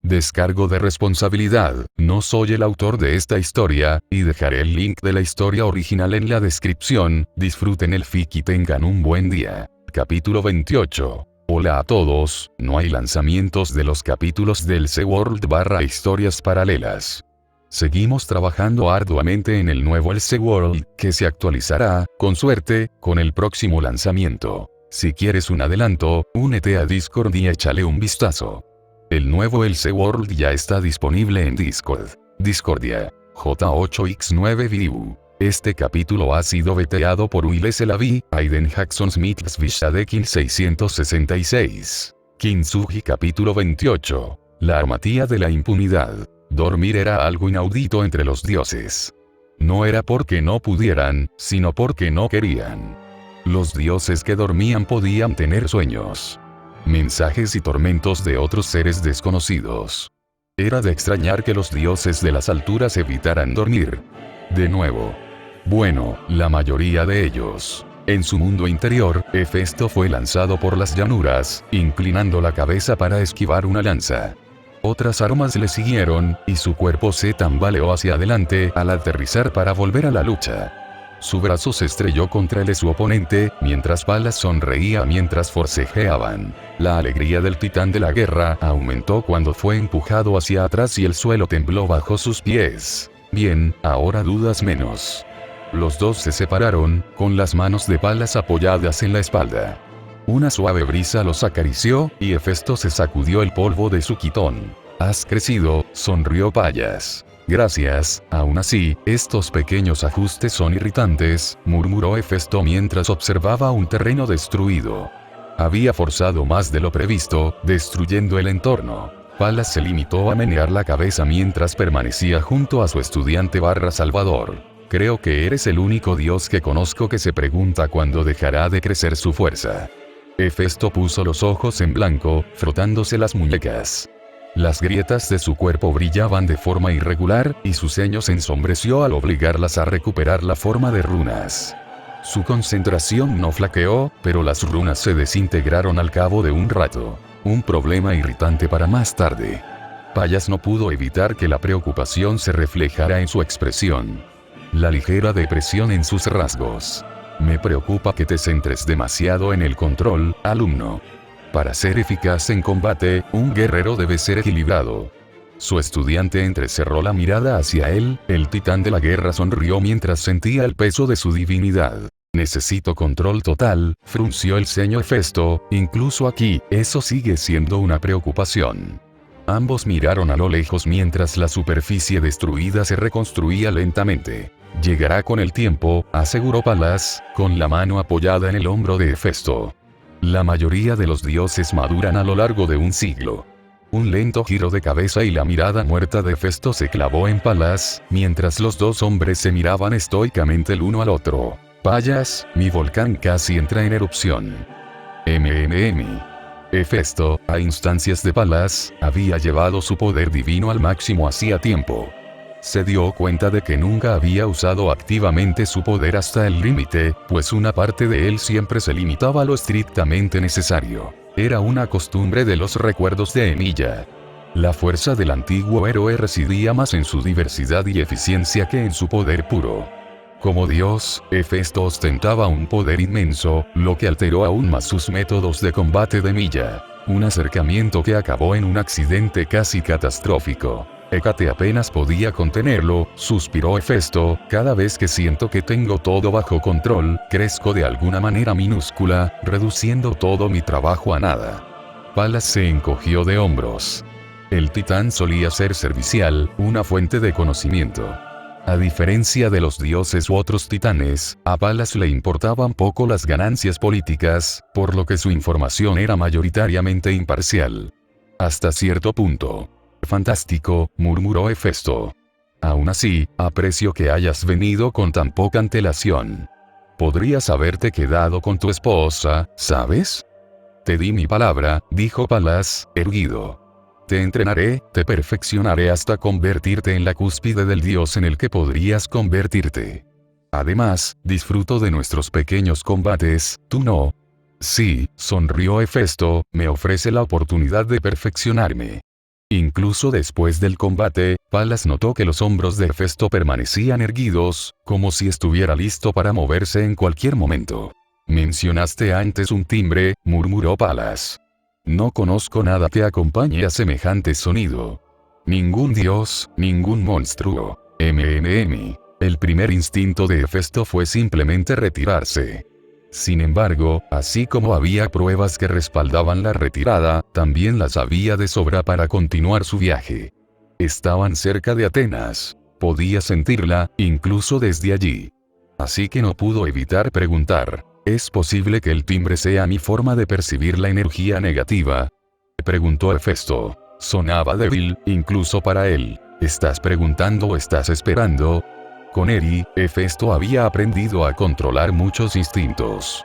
Descargo de responsabilidad, no soy el autor de esta historia, y dejaré el link de la historia original en la descripción. Disfruten el fic y tengan un buen día. Capítulo 28. Hola a todos, no hay lanzamientos de los capítulos del Elseworld / historias paralelas. Seguimos trabajando arduamente en el nuevo Elseworld, que se actualizará, con suerte, con el próximo lanzamiento. Si quieres un adelanto, únete a Discord y échale un vistazo. El nuevo Elseworld ya está disponible en Discord. Discordia. J8X9 Este capítulo ha sido veteado por Will Selavi, Aiden Jackson Smith Svishadekin 666. Kintsugi capítulo 28. La armatía de la impunidad. Dormir era algo inaudito entre los dioses. No era porque no pudieran, sino porque no querían. Los dioses que dormían podían tener sueños, mensajes y tormentos de otros seres desconocidos. Era de extrañar que los dioses de las alturas evitaran dormir. De nuevo. Bueno, la mayoría de ellos. En su mundo interior, Hefesto fue lanzado por las llanuras, inclinando la cabeza para esquivar una lanza. Otras armas le siguieron, y su cuerpo se tambaleó hacia adelante al aterrizar para volver a la lucha. Su brazo se estrelló contra el de su oponente, mientras Palas sonreía mientras forcejeaban. La alegría del titán de la guerra aumentó cuando fue empujado hacia atrás y el suelo tembló bajo sus pies. Bien, ahora dudas menos. Los dos se separaron, con las manos de Palas apoyadas en la espalda. Una suave brisa los acarició, y Hefesto se sacudió el polvo de su quitón. «Has crecido», sonrió Palas. «Gracias, aún así, estos pequeños ajustes son irritantes», murmuró Hefesto mientras observaba un terreno destruido. Había forzado más de lo previsto, destruyendo el entorno. Palas se limitó a menear la cabeza mientras permanecía junto a su estudiante / Salvador. «Creo que eres el único dios que conozco que se pregunta cuándo dejará de crecer su fuerza». Hefesto puso los ojos en blanco, frotándose las muñecas. Las grietas de su cuerpo brillaban de forma irregular, y su ceño se ensombreció al obligarlas a recuperar la forma de runas. Su concentración no flaqueó, pero las runas se desintegraron al cabo de un rato. Un problema irritante para más tarde. Palas no pudo evitar que la preocupación se reflejara en su expresión. La ligera depresión en sus rasgos. «Me preocupa que te centres demasiado en el control, alumno. Para ser eficaz en combate, un guerrero debe ser equilibrado». Su estudiante entrecerró la mirada hacia él, el titán de la guerra sonrió mientras sentía el peso de su divinidad. «Necesito control total», frunció el ceño Hefesto, «incluso aquí, eso sigue siendo una preocupación». Ambos miraron a lo lejos mientras la superficie destruida se reconstruía lentamente. «Llegará con el tiempo», aseguró Palas, con la mano apoyada en el hombro de Hefesto. «La mayoría de los dioses maduran a lo largo de un siglo». Un lento giro de cabeza y la mirada muerta de Hefesto se clavó en Palas, mientras los dos hombres se miraban estoicamente el uno al otro. «Palas, mi volcán casi entra en erupción». Hefesto, a instancias de Palas, había llevado su poder divino al máximo hacía tiempo. Se dio cuenta de que nunca había usado activamente su poder hasta el límite, pues una parte de él siempre se limitaba a lo estrictamente necesario. Era una costumbre de los recuerdos de Emilia. La fuerza del antiguo héroe residía más en su diversidad y eficiencia que en su poder puro. Como dios, Hefesto ostentaba un poder inmenso, lo que alteró aún más sus métodos de combate de Emilia. Un acercamiento que acabó en un accidente casi catastrófico. «Hécate apenas podía contenerlo», suspiró Hefesto, «cada vez que siento que tengo todo bajo control, crezco de alguna manera minúscula, reduciendo todo mi trabajo a nada». Palas se encogió de hombros. El titán solía ser servicial, una fuente de conocimiento. A diferencia de los dioses u otros titanes, a Palas le importaban poco las ganancias políticas, por lo que su información era mayoritariamente imparcial. Hasta cierto punto. «Fantástico», murmuró Hefesto. «Aún así, aprecio que hayas venido con tan poca antelación. Podrías haberte quedado con tu esposa, ¿sabes?» «Te di mi palabra», dijo Palas, erguido. «Te entrenaré, te perfeccionaré hasta convertirte en la cúspide del dios en el que podrías convertirte. Además, disfruto de nuestros pequeños combates, ¿tú no?» «Sí», sonrió Hefesto, «me ofrece la oportunidad de perfeccionarme». Incluso después del combate, Palas notó que los hombros de Hefesto permanecían erguidos, como si estuviera listo para moverse en cualquier momento. Mencionaste antes un timbre, murmuró Palas. No conozco nada que acompañe a semejante sonido. Ningún dios, ningún monstruo. El primer instinto de Hefesto fue simplemente retirarse. Sin embargo, así como había pruebas que respaldaban la retirada, también las había de sobra para continuar su viaje. Estaban cerca de Atenas. Podía sentirla, incluso desde allí. Así que no pudo evitar preguntar, ¿es posible que el timbre sea mi forma de percibir la energía negativa? Preguntó Hefesto. Sonaba débil, incluso para él. ¿Estás preguntando o estás esperando? Con Eri, Hefesto había aprendido a controlar muchos instintos.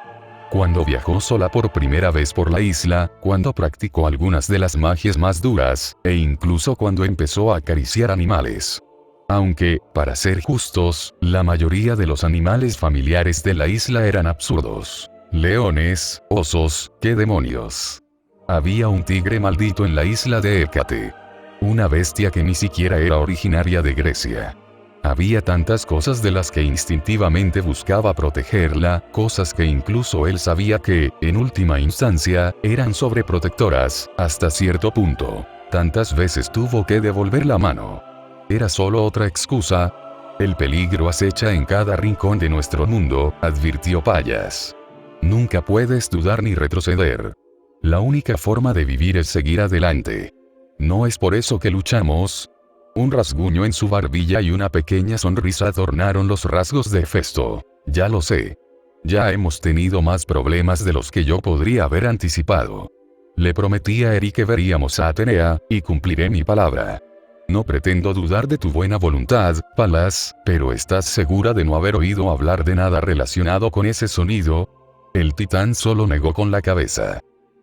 Cuando viajó sola por primera vez por la isla, cuando practicó algunas de las magias más duras, e incluso cuando empezó a acariciar animales. Aunque, para ser justos, la mayoría de los animales familiares de la isla eran absurdos. Leones, osos, ¿qué demonios? Había un tigre maldito en la isla de Hécate. Una bestia que ni siquiera era originaria de Grecia. Había tantas cosas de las que instintivamente buscaba protegerla, cosas que incluso él sabía que, en última instancia, eran sobreprotectoras, hasta cierto punto. Tantas veces tuvo que devolver la mano. Era solo otra excusa. El peligro acecha en cada rincón de nuestro mundo, advirtió Palas. Nunca puedes dudar ni retroceder. La única forma de vivir es seguir adelante. No es por eso que luchamos. Un rasguño en su barbilla y una pequeña sonrisa adornaron los rasgos de Hefesto. Ya lo sé. Ya hemos tenido más problemas de los que yo podría haber anticipado. Le prometí a Eri que veríamos a Atenea, y cumpliré mi palabra. No pretendo dudar de tu buena voluntad, Palas, pero ¿estás segura de no haber oído hablar de nada relacionado con ese sonido? El titán solo negó con la cabeza.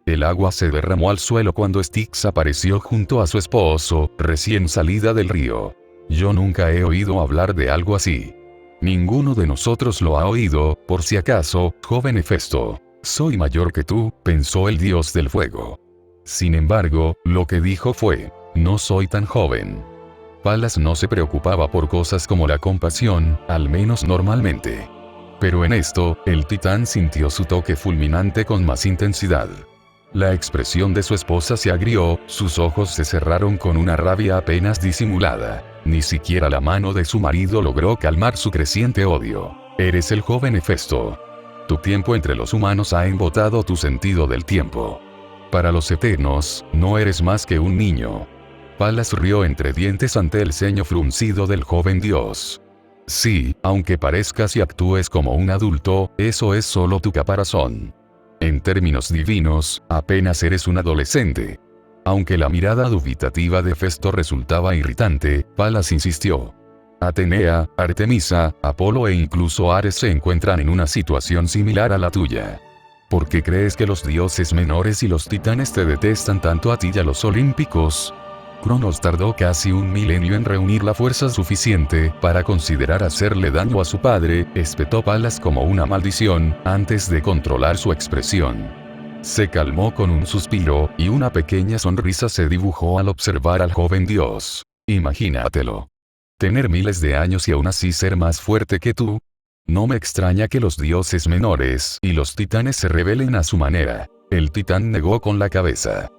El agua se derramó al suelo cuando Styx apareció junto a su esposo, recién salida del río. Yo nunca he oído hablar de algo así. Ninguno de nosotros lo ha oído, por si acaso, joven Hefesto. Soy mayor que tú, pensó el dios del fuego. Sin embargo, lo que dijo fue, no soy tan joven. Palas no se preocupaba por cosas como la compasión, al menos normalmente. Pero en esto, el titán sintió su toque fulminante con más intensidad. La expresión de su esposa se agrió, sus ojos se cerraron con una rabia apenas disimulada. Ni siquiera la mano de su marido logró calmar su creciente odio. Eres el joven Hefesto. Tu tiempo entre los humanos ha embotado tu sentido del tiempo. Para los eternos, no eres más que un niño. Palas rió entre dientes ante el ceño fruncido del joven dios. Sí, aunque parezcas y actúes como un adulto, eso es solo tu caparazón. En términos divinos, apenas eres un adolescente. Aunque la mirada dubitativa de Hefesto resultaba irritante, Palas insistió. Atenea, Artemisa, Apolo e incluso Ares se encuentran en una situación similar a la tuya. ¿Por qué crees que los dioses menores y los titanes te detestan tanto a ti y a los olímpicos? Cronos tardó casi un milenio en reunir la fuerza suficiente para considerar hacerle daño a su padre, espetó Palas como una maldición, antes de controlar su expresión. Se calmó con un suspiro, y una pequeña sonrisa se dibujó al observar al joven dios. Imagínatelo. Tener miles de años y aún así ser más fuerte que tú. No me extraña que los dioses menores y los titanes se rebelen a su manera. El titán negó con la cabeza.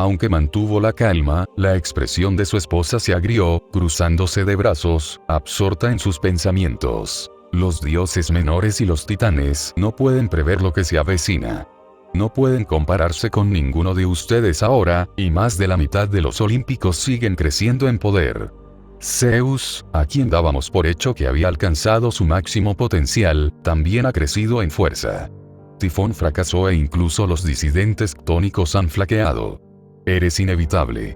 Aunque mantuvo la calma, la expresión de su esposa se agrió, cruzándose de brazos, absorta en sus pensamientos. Los dioses menores y los titanes no pueden prever lo que se avecina. No pueden compararse con ninguno de ustedes ahora, y más de la mitad de los olímpicos siguen creciendo en poder. Zeus, a quien dábamos por hecho que había alcanzado su máximo potencial, también ha crecido en fuerza. Tifón fracasó e incluso los disidentes ctónicos han flaqueado. Eres inevitable.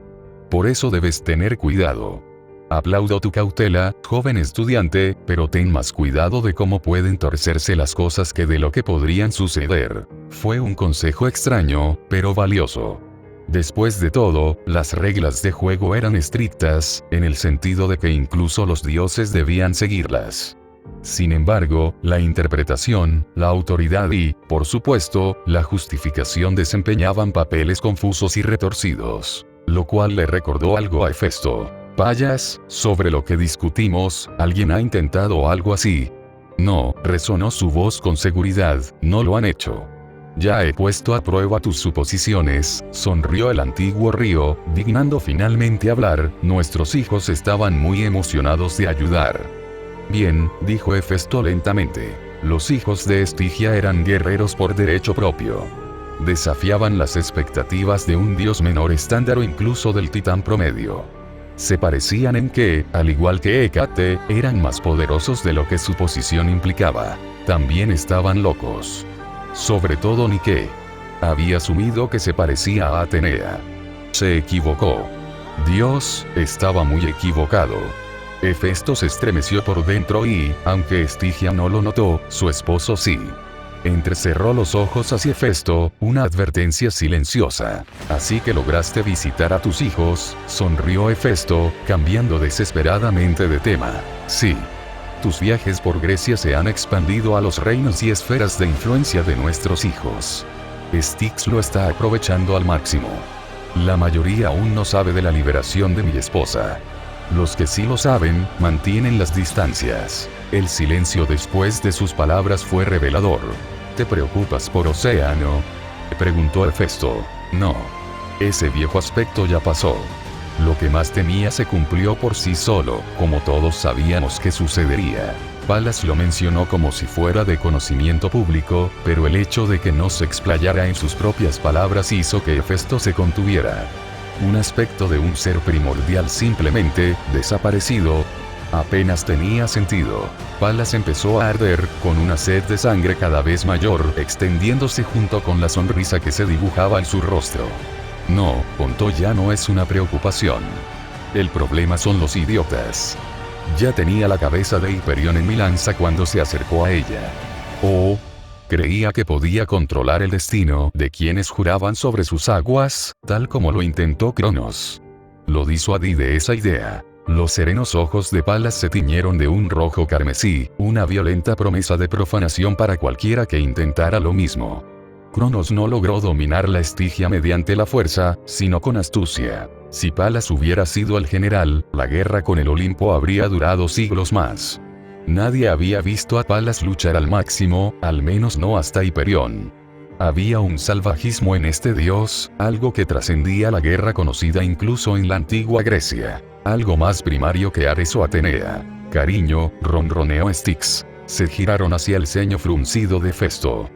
Por eso debes tener cuidado. Aplaudo tu cautela, joven estudiante, pero ten más cuidado de cómo pueden torcerse las cosas que de lo que podrían suceder. Fue un consejo extraño, pero valioso. Después de todo, las reglas de juego eran estrictas, en el sentido de que incluso los dioses debían seguirlas. Sin embargo, la interpretación, la autoridad y, por supuesto, la justificación desempeñaban papeles confusos y retorcidos. lo cual le recordó algo a Hefesto. Payas, sobre lo que discutimos, ¿alguien ha intentado algo así? No, resonó su voz con seguridad, no lo han hecho. Ya he puesto a prueba tus suposiciones, sonrió el antiguo río, dignando finalmente hablar. Nuestros hijos estaban muy emocionados de ayudar. Bien, dijo Hefesto lentamente. Los hijos de Estigia eran guerreros por derecho propio. Desafiaban las expectativas de un dios menor estándar o incluso del titán promedio. Se parecían en que, al igual que Hécate, eran más poderosos de lo que su posición implicaba. También estaban locos. Sobre todo Nike. Había asumido que se parecía a Atenea. Se equivocó. Dios, estaba muy equivocado. Hefesto se estremeció por dentro y, aunque Estigia no lo notó, su esposo sí. Entrecerró los ojos hacia Hefesto, una advertencia silenciosa. Así que lograste visitar a tus hijos, sonrió Hefesto, cambiando desesperadamente de tema. Sí. Tus viajes por Grecia se han expandido a los reinos y esferas de influencia de nuestros hijos. Styx lo está aprovechando al máximo. La mayoría aún no sabe de la liberación de mi esposa. Los que sí lo saben, mantienen las distancias. El silencio después de sus palabras fue revelador. ¿Te preocupas por Océano?, preguntó Hefesto. No. Ese viejo aspecto ya pasó. Lo que más temía se cumplió por sí solo, como todos sabíamos que sucedería. Palas lo mencionó como si fuera de conocimiento público, pero el hecho de que no se explayara en sus propias palabras hizo que Hefesto se contuviera. Un aspecto de un ser primordial simplemente, desaparecido, apenas tenía sentido. Palas empezó a arder, con una sed de sangre cada vez mayor, extendiéndose junto con la sonrisa que se dibujaba en su rostro. No, Ponto ya no es una preocupación. El problema son los idiotas. Ya tenía la cabeza de Hiperión en mi lanza cuando se acercó a ella. Oh, creía que podía controlar el destino de quienes juraban sobre sus aguas, tal como lo intentó Cronos. Lo disuadí de esa idea. Los serenos ojos de Palas se tiñeron de un rojo carmesí, una violenta promesa de profanación para cualquiera que intentara lo mismo. Cronos no logró dominar la Estigia mediante la fuerza, sino con astucia. Si Palas hubiera sido el general, la guerra con el Olimpo habría durado siglos más. Nadie había visto a Palas luchar al máximo, al menos no hasta Hiperión. Había un salvajismo en este dios, algo que trascendía la guerra conocida incluso en la antigua Grecia. Algo más primario que Ares o Atenea. Cariño, ronroneó Styx. Se giraron hacia el ceño fruncido de Hefesto.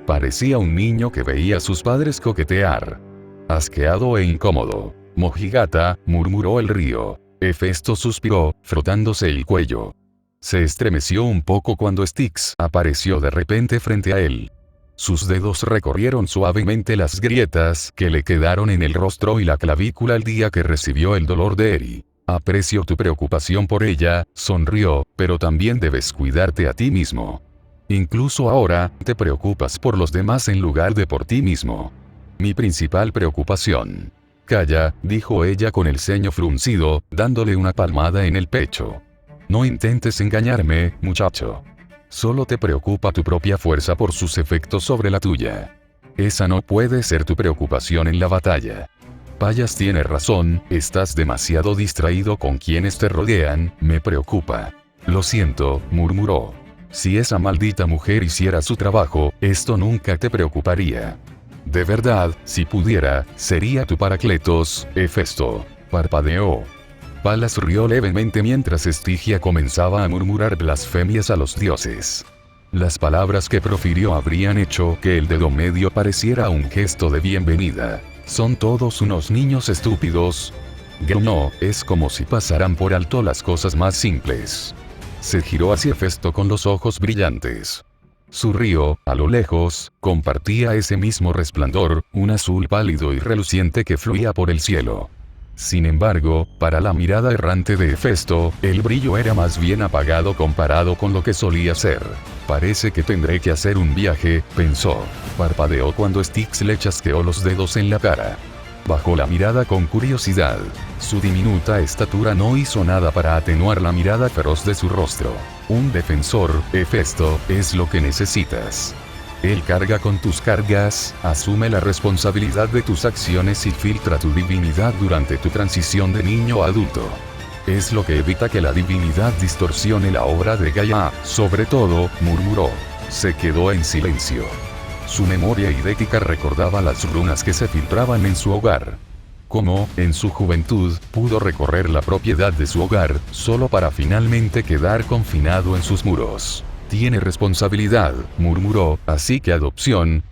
Parecía un niño que veía a sus padres coquetear. Asqueado e incómodo. Mojigata, murmuró el río. Hefesto suspiró, frotándose el cuello. Se estremeció un poco cuando Styx apareció de repente frente a él. Sus dedos recorrieron suavemente las grietas que le quedaron en el rostro y la clavícula el día que recibió el dolor de Eri. Aprecio tu preocupación por ella, sonrió, pero también debes cuidarte a ti mismo. Incluso ahora, te preocupas por los demás en lugar de por ti mismo. Mi principal preocupación. Calla, dijo ella con el ceño fruncido, dándole una palmada en el pecho. No intentes engañarme, muchacho. Solo te preocupa tu propia fuerza por sus efectos sobre la tuya. Esa no puede ser tu preocupación en la batalla. Payas tiene razón, estás demasiado distraído con quienes te rodean, me preocupa. Lo siento, murmuró. Si esa maldita mujer hiciera su trabajo, esto nunca te preocuparía. De verdad, si pudiera, sería tu Paracletos, Hefesto. Parpadeó. Palas rió levemente mientras Estigia comenzaba a murmurar blasfemias a los dioses. Las palabras que profirió habrían hecho que el dedo medio pareciera un gesto de bienvenida. Son todos unos niños estúpidos. No, es como si pasaran por alto las cosas más simples. Se giró hacia Hefesto con los ojos brillantes. Su río, a lo lejos, compartía ese mismo resplandor, un azul pálido y reluciente que fluía por el cielo. Sin embargo, para la mirada errante de Hefesto, el brillo era más bien apagado comparado con lo que solía ser. Parece que tendré que hacer un viaje, pensó. Parpadeó cuando Styx le chasqueó los dedos en la cara. Bajó la mirada con curiosidad. Su diminuta estatura no hizo nada para atenuar la mirada feroz de su rostro. Un defensor, Hefesto, es lo que necesitas. Él carga con tus cargas, asume la responsabilidad de tus acciones y filtra tu divinidad durante tu transición de niño a adulto. Es lo que evita que la divinidad distorsione la obra de Gaia. Sobre todo, murmuró. Se quedó en silencio. Su memoria idética recordaba las runas que se filtraban en su hogar. Cómo, en su juventud, pudo recorrer la propiedad de su hogar, solo para finalmente quedar confinado en sus muros. Tiene responsabilidad, murmuró, así que adopción.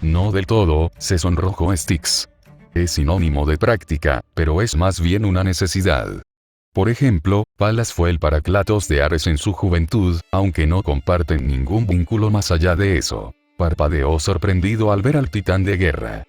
No del todo, se sonrojó Styx. Es sinónimo de práctica, pero es más bien una necesidad. Por ejemplo, Palas fue el Paraclatos de Ares en su juventud, aunque no comparten ningún vínculo más allá de eso. Parpadeó sorprendido al ver al titán de guerra.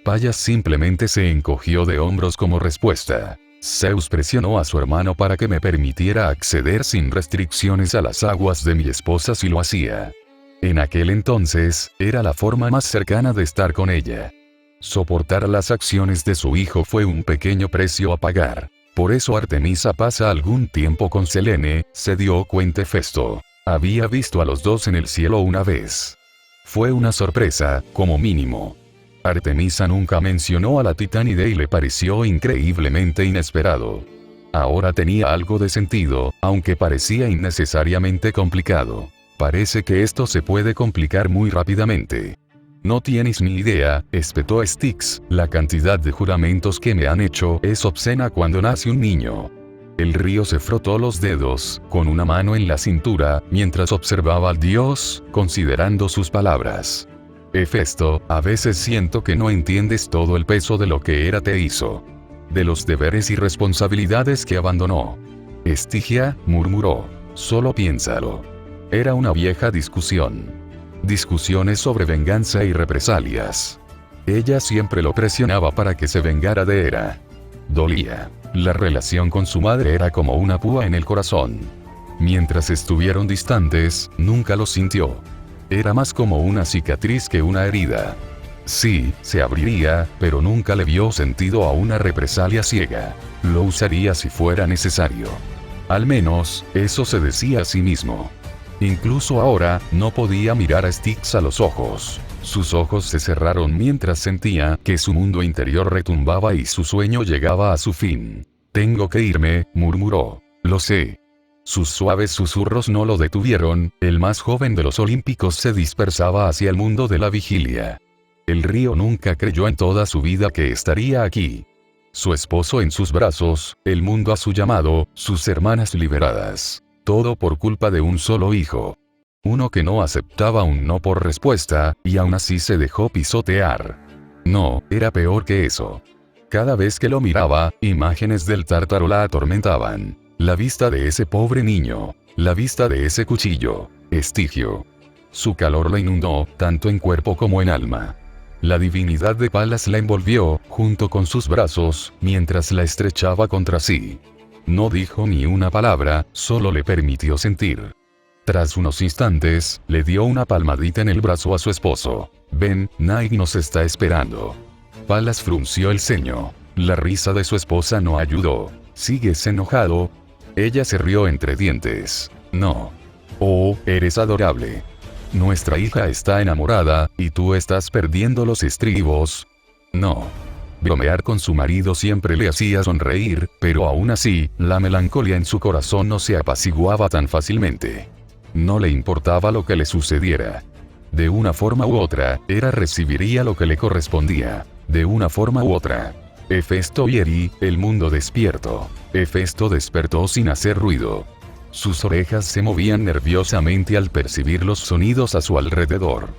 Pallas simplemente se encogió de hombros como respuesta. Zeus presionó a su hermano para que me permitiera acceder sin restricciones a las aguas de mi esposa si lo hacía. En aquel entonces, era la forma más cercana de estar con ella. Soportar las acciones de su hijo fue un pequeño precio a pagar. Por eso Artemisa pasa algún tiempo con Selene, se dio cuenta Hefesto. Había visto a los dos en el cielo una vez. Fue una sorpresa, como mínimo. Artemisa nunca mencionó a la Titánide y le pareció increíblemente inesperado. Ahora tenía algo de sentido, aunque parecía innecesariamente complicado. Parece que esto se puede complicar muy rápidamente. No tienes ni idea, espetó Styx, la cantidad de juramentos que me han hecho es obscena cuando nace un niño. El río se frotó los dedos, con una mano en la cintura, mientras observaba al dios, considerando sus palabras. Hefesto, a veces siento que no entiendes todo el peso de lo que Hera te hizo. De los deberes y responsabilidades que abandonó. Estigia, murmuró. Solo piénsalo. Era una vieja discusión. Discusiones sobre venganza y represalias. Ella siempre lo presionaba para que se vengara de Hera. Dolía. La relación con su madre era como una púa en el corazón. Mientras estuvieron distantes, nunca lo sintió. Era más como una cicatriz que una herida. Sí, se abriría, pero nunca le vio sentido a una represalia ciega. Lo usaría si fuera necesario. Al menos, eso se decía a sí mismo. Incluso ahora, no podía mirar a Styx a los ojos. Sus ojos se cerraron mientras sentía que su mundo interior retumbaba y su sueño llegaba a su fin. Tengo que irme, murmuró. Lo sé. Sus suaves susurros no lo detuvieron, el más joven de los olímpicos se dispersaba hacia el mundo de la vigilia. El río nunca creyó en toda su vida que estaría aquí. Su esposo en sus brazos, el mundo a su llamado, sus hermanas liberadas. Todo por culpa de un solo hijo. Uno que no aceptaba un no por respuesta, y aún así se dejó pisotear. No, era peor que eso. Cada vez que lo miraba, imágenes del tártaro la atormentaban. La vista de ese pobre niño. La vista de ese cuchillo. Estigio. Su calor la inundó, tanto en cuerpo como en alma. La divinidad de Palas la envolvió, junto con sus brazos, mientras la estrechaba contra sí. No dijo ni una palabra, solo le permitió sentir. Tras unos instantes, le dio una palmadita en el brazo a su esposo. Ven, Nike nos está esperando. Palas frunció el ceño. La risa de su esposa no ayudó. ¿Sigues enojado? Ella se rió entre dientes. No. Oh, eres adorable. Nuestra hija está enamorada, y tú estás perdiendo los estribos. No. Bromear con su marido siempre le hacía sonreír, pero aún así, la melancolía en su corazón no se apaciguaba tan fácilmente. No le importaba lo que le sucediera. De una forma u otra, Hera recibiría lo que le correspondía. De una forma u otra. Hefesto y Eri, el mundo despierto. Hefesto despertó sin hacer ruido. Sus orejas se movían nerviosamente al percibir los sonidos a su alrededor.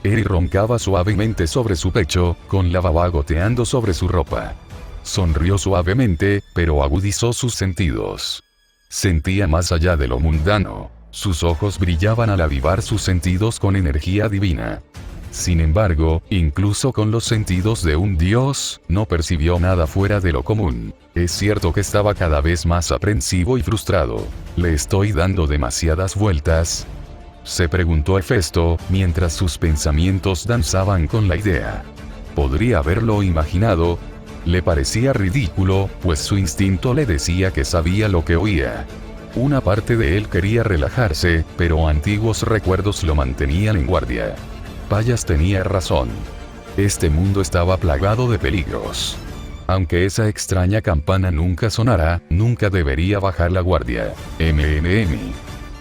Eri roncaba suavemente sobre su pecho, con la baba goteando sobre su ropa. Sonrió suavemente, pero agudizó sus sentidos. Sentía más allá de lo mundano. Sus ojos brillaban al avivar sus sentidos con energía divina. Sin embargo, incluso con los sentidos de un dios, no percibió nada fuera de lo común. Es cierto que estaba cada vez más aprensivo y frustrado. ¿Le estoy dando demasiadas vueltas?, se preguntó Hefesto, mientras sus pensamientos danzaban con la idea. ¿Podría haberlo imaginado? Le parecía ridículo, pues su instinto le decía que sabía lo que oía. Una parte de él quería relajarse, pero antiguos recuerdos lo mantenían en guardia. Payas tenía razón. Este mundo estaba plagado de peligros. Aunque esa extraña campana nunca sonara, nunca debería bajar la guardia.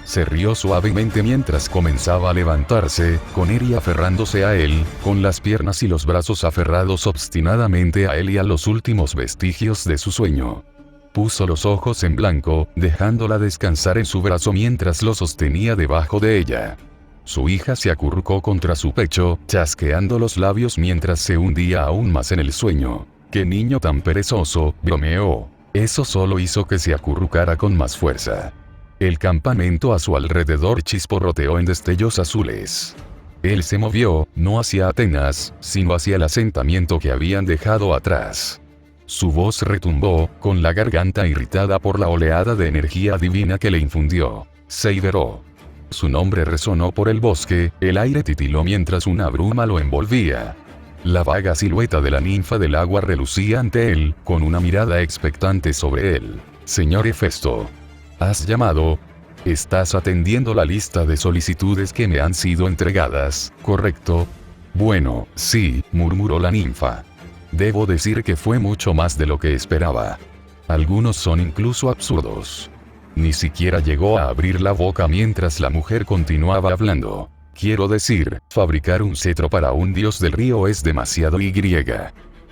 Se rió suavemente mientras comenzaba a levantarse, con Eri aferrándose a él, con las piernas y los brazos aferrados obstinadamente a él y a los últimos vestigios de su sueño. Puso los ojos en blanco, dejándola descansar en su brazo mientras lo sostenía debajo de ella. Su hija se acurrucó contra su pecho, chasqueando los labios mientras se hundía aún más en el sueño. «¡Qué niño tan perezoso!», bromeó. Eso solo hizo que se acurrucara con más fuerza. El campamento a su alrededor chisporroteó en destellos azules. Él se movió, no hacia Atenas, sino hacia el asentamiento que habían dejado atrás. Su voz retumbó, con la garganta irritada por la oleada de energía divina que le infundió. Seiberó. Su nombre resonó por el bosque, el aire titiló mientras una bruma lo envolvía. La vaga silueta de la ninfa del agua relucía ante él, con una mirada expectante sobre él. «Señor Hefesto. ¿Has llamado? Estás atendiendo la lista de solicitudes que me han sido entregadas, ¿correcto?» «Bueno, sí», murmuró la ninfa. «Debo decir que fue mucho más de lo que esperaba. Algunos son incluso absurdos». Ni siquiera llegó a abrir la boca mientras la mujer continuaba hablando. «Quiero decir, fabricar un cetro para un dios del río es demasiado y.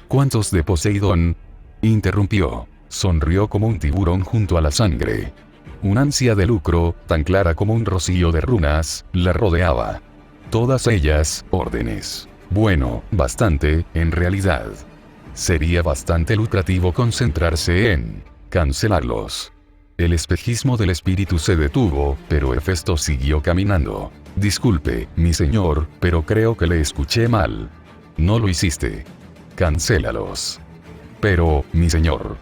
¿Cuántos de Poseidón?», interrumpió. Sonrió como un tiburón junto a la sangre. Una ansia de lucro, tan clara como un rocío de runas, la rodeaba. Todas ellas, órdenes. Bueno, bastante, en realidad. Sería bastante lucrativo concentrarse en cancelarlos. El espejismo del espíritu se detuvo, pero Hefesto siguió caminando. «Disculpe, mi señor, pero creo que le escuché mal. No lo hiciste. Cancélalos». «Pero, mi señor.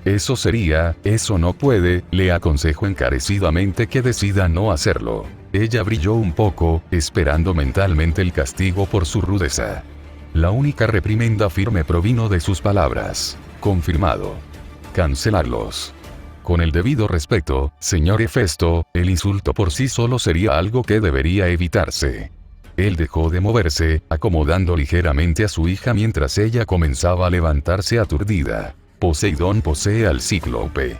Eso no puede», le aconsejó encarecidamente que decida no hacerlo. Ella brilló un poco, esperando mentalmente el castigo por su rudeza. La única reprimenda firme provino de sus palabras. «Confirmado. Cancelarlos». «Con el debido respeto, señor Hefesto, el insulto por sí solo sería algo que debería evitarse». Él dejó de moverse, acomodando ligeramente a su hija mientras ella comenzaba a levantarse aturdida. «Poseidón posee al cíclope.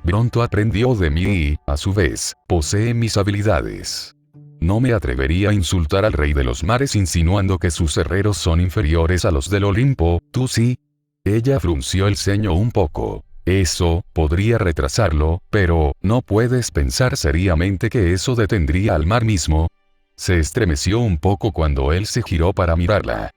Pronto aprendió de mí y, a su vez, posee mis habilidades. No me atrevería a insultar al rey de los mares insinuando que sus herreros son inferiores a los del Olimpo, ¿tú sí?» Ella frunció el ceño un poco. «Eso podría retrasarlo, pero, ¿no puedes pensar seriamente que eso detendría al mar mismo?» Se estremeció un poco cuando él se giró para mirarla.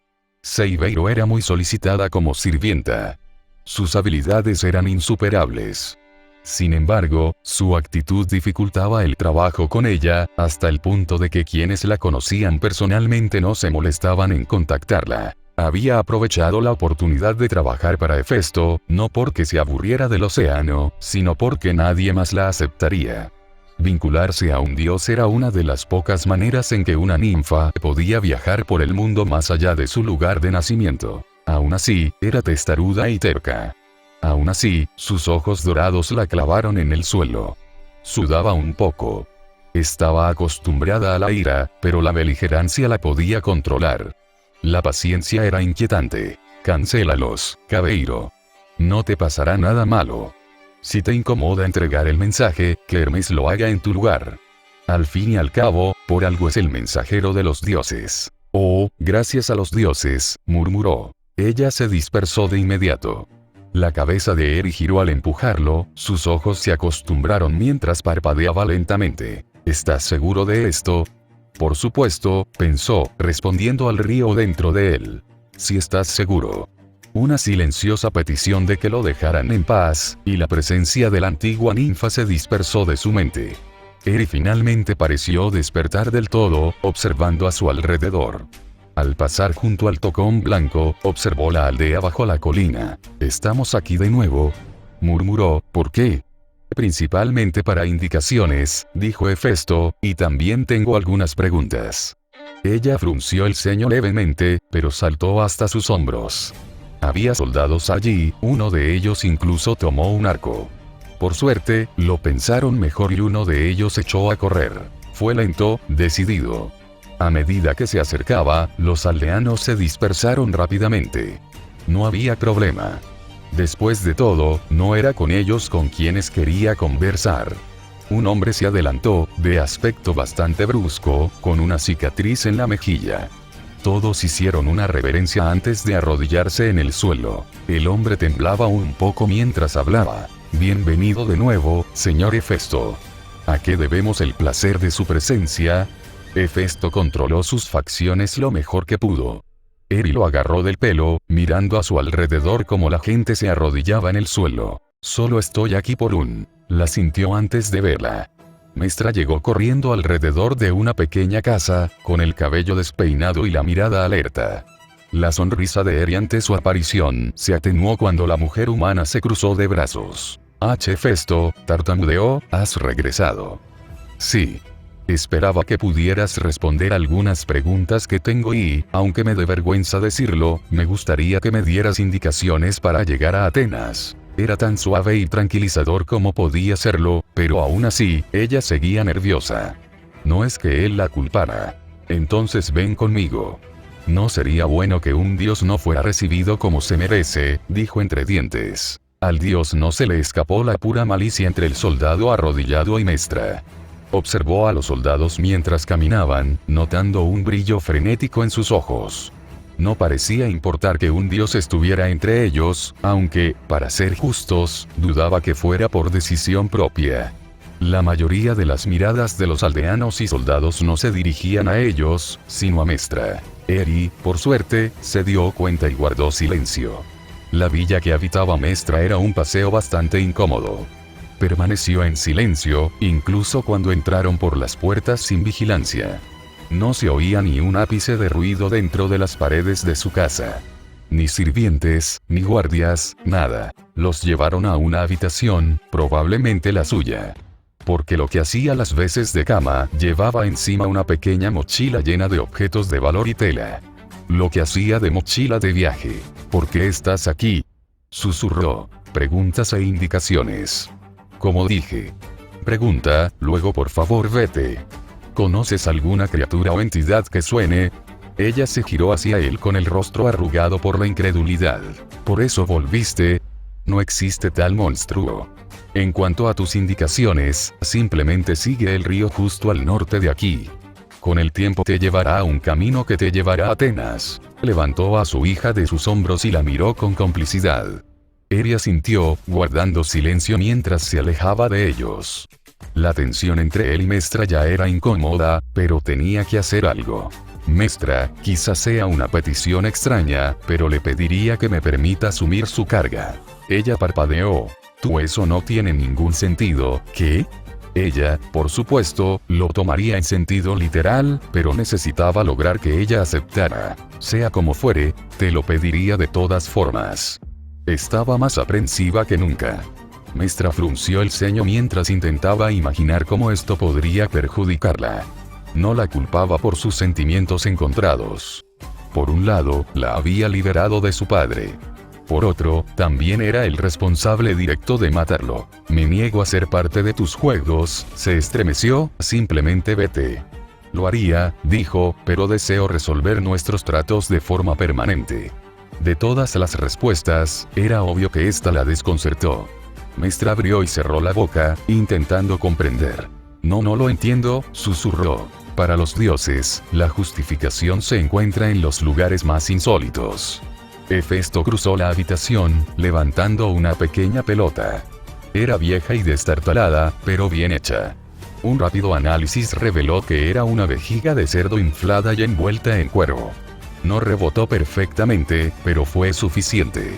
Seibeiro era muy solicitada como sirvienta. Sus habilidades eran insuperables. Sin embargo, su actitud dificultaba el trabajo con ella, hasta el punto de que quienes la conocían personalmente no se molestaban en contactarla. Había aprovechado la oportunidad de trabajar para Hefesto, no porque se aburriera del océano, sino porque nadie más la aceptaría. Vincularse a un dios era una de las pocas maneras en que una ninfa podía viajar por el mundo más allá de su lugar de nacimiento. Aún así, era testaruda y terca. Aún así, sus ojos dorados la clavaron en el suelo. Sudaba un poco. Estaba acostumbrada a la ira, pero la beligerancia la podía controlar. La paciencia era inquietante. «Cancélalos, Cabeiro. No te pasará nada malo. Si te incomoda entregar el mensaje, que Hermes lo haga en tu lugar. Al fin y al cabo, por algo es el mensajero de los dioses». «Oh, gracias a los dioses», murmuró. Ella se dispersó de inmediato. La cabeza de Eri giró al empujarlo, sus ojos se acostumbraron mientras parpadeaba lentamente. «¿Estás seguro de esto?» «Por supuesto», pensó, respondiendo al río dentro de él. «Si estás seguro». Una silenciosa petición de que lo dejaran en paz, y la presencia de la antigua ninfa se dispersó de su mente. Eri finalmente pareció despertar del todo, observando a su alrededor. Al pasar junto al tocón blanco, observó la aldea bajo la colina. «¿Estamos aquí de nuevo?», murmuró. «¿Por qué?». «Principalmente para indicaciones», dijo Hefesto, «y también tengo algunas preguntas». Ella frunció el ceño levemente, pero saltó hasta sus hombros. Había soldados allí, uno de ellos incluso tomó un arco. Por suerte, lo pensaron mejor y uno de ellos echó a correr. Fue lento, decidido. A medida que se acercaba, los aldeanos se dispersaron rápidamente. No había problema. Después de todo, no era con ellos con quienes quería conversar. Un hombre se adelantó, de aspecto bastante brusco, con una cicatriz en la mejilla. Todos hicieron una reverencia antes de arrodillarse en el suelo. El hombre temblaba un poco mientras hablaba. Bienvenido de nuevo, señor Hefesto. ¿A qué debemos el placer de su presencia? Hefesto controló sus facciones lo mejor que pudo. Eri lo agarró del pelo, mirando a su alrededor como la gente se arrodillaba en el suelo. Solo estoy aquí por un... La sintió antes de verla. Mestra llegó corriendo alrededor de una pequeña casa, con el cabello despeinado y la mirada alerta. La sonrisa de Eri ante su aparición se atenuó cuando la mujer humana se cruzó de brazos. Hefesto, tartamudeó, ¿has regresado? Sí. Esperaba que pudieras responder algunas preguntas que tengo y, aunque me dé vergüenza decirlo, me gustaría que me dieras indicaciones para llegar a Atenas. Era tan suave y tranquilizador como podía serlo, pero aún así, ella seguía nerviosa. No es que él la culpara. Entonces ven conmigo. No sería bueno que un dios no fuera recibido como se merece, dijo entre dientes. Al dios no se le escapó la pura malicia entre el soldado arrodillado y Mestra. Observó a los soldados mientras caminaban, notando un brillo frenético en sus ojos. No parecía importar que un dios estuviera entre ellos, aunque, para ser justos, dudaba que fuera por decisión propia. La mayoría de las miradas de los aldeanos y soldados no se dirigían a ellos, sino a Mestra. Eri, por suerte, se dio cuenta y guardó silencio. La villa que habitaba Mestra era un paseo bastante incómodo. Permaneció en silencio, incluso cuando entraron por las puertas sin vigilancia. No se oía ni un ápice de ruido dentro de las paredes de su casa. Ni sirvientes, ni guardias, nada. Los llevaron a una habitación, probablemente la suya. Porque lo que hacía las veces de cama, llevaba encima una pequeña mochila llena de objetos de valor y tela. Lo que hacía de mochila de viaje. ¿Por qué estás aquí? Susurró. Preguntas e indicaciones. Como dije. Pregunta, luego por favor vete. ¿Conoces alguna criatura o entidad que suene? Ella se giró hacia él con el rostro arrugado por la incredulidad. ¿Por eso volviste? No existe tal monstruo. En cuanto a tus indicaciones, simplemente sigue el río justo al norte de aquí. Con el tiempo te llevará a un camino que te llevará a Atenas. Levantó a su hija de sus hombros y la miró con complicidad. Eri asintió, guardando silencio mientras se alejaba de ellos. La tensión entre él y Mestra ya era incómoda, pero tenía que hacer algo. Mestra, quizás sea una petición extraña, pero le pediría que me permita asumir su carga. Ella parpadeó. Eso no tiene ningún sentido, ¿qué? Ella, por supuesto, lo tomaría en sentido literal, pero necesitaba lograr que ella aceptara. Sea como fuere, te lo pediría de todas formas. Estaba más aprensiva que nunca. Mestra frunció el ceño mientras intentaba imaginar cómo esto podría perjudicarla. No la culpaba por sus sentimientos encontrados. Por un lado, la había liberado de su padre. Por otro, también era el responsable directo de matarlo. Me niego a ser parte de tus juegos, se estremeció, simplemente vete. Lo haría, dijo, pero deseo resolver nuestros tratos de forma permanente. De todas las respuestas, era obvio que esta la desconcertó. Mestra abrió y cerró la boca, intentando comprender. No lo entiendo, susurró. Para los dioses, la justificación se encuentra en los lugares más insólitos. Hefesto cruzó la habitación, levantando una pequeña pelota. Era vieja y destartalada, pero bien hecha. Un rápido análisis reveló que era una vejiga de cerdo inflada y envuelta en cuero. No rebotó perfectamente, pero fue suficiente.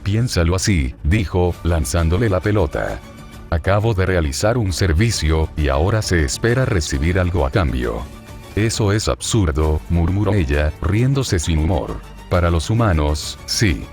Piénsalo así, dijo, lanzándole la pelota. Acabo de realizar un servicio, y ahora se espera recibir algo a cambio. Eso es absurdo, murmuró ella, riéndose sin humor. Para los humanos, sí.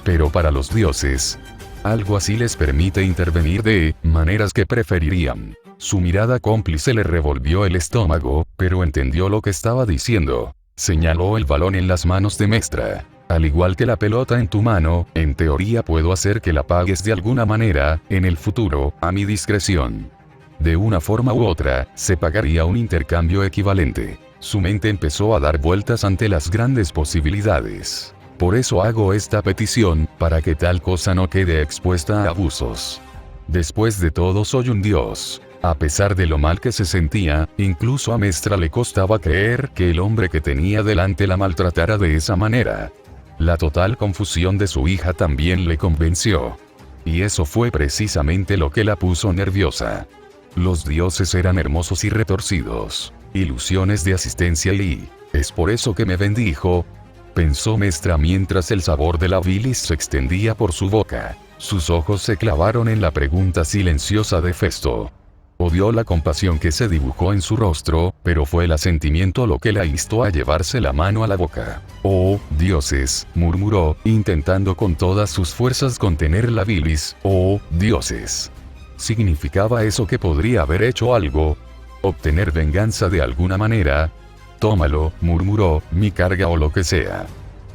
Pero para los dioses, algo así les permite intervenir de maneras que preferirían. Su mirada cómplice le revolvió el estómago, pero entendió lo que estaba diciendo. Señaló el balón en las manos de Mestra. Al igual que la pelota en tu mano, en teoría puedo hacer que la pagues de alguna manera, en el futuro, a mi discreción. De una forma u otra, se pagaría un intercambio equivalente. Su mente empezó a dar vueltas ante las grandes posibilidades. Por eso hago esta petición, para que tal cosa no quede expuesta a abusos. Después de todo soy un dios. A pesar de lo mal que se sentía, incluso a Mestra le costaba creer que el hombre que tenía delante la maltratara de esa manera. La total confusión de su hija también le convenció. Y eso fue precisamente lo que la puso nerviosa. Los dioses eran hermosos y retorcidos. Ilusiones de asistencia y... ¿es por eso que me bendijo?, pensó Mestra mientras el sabor de la bilis se extendía por su boca. Sus ojos se clavaron en la pregunta silenciosa de Hefesto. Odió la compasión que se dibujó en su rostro, pero fue el asentimiento lo que la instó a llevarse la mano a la boca. «Oh, dioses», murmuró, intentando con todas sus fuerzas contener la bilis. «Oh, dioses». ¿Significaba eso que podría haber hecho algo? ¿Obtener venganza de alguna manera? «Tómalo», murmuró, «mi carga o lo que sea.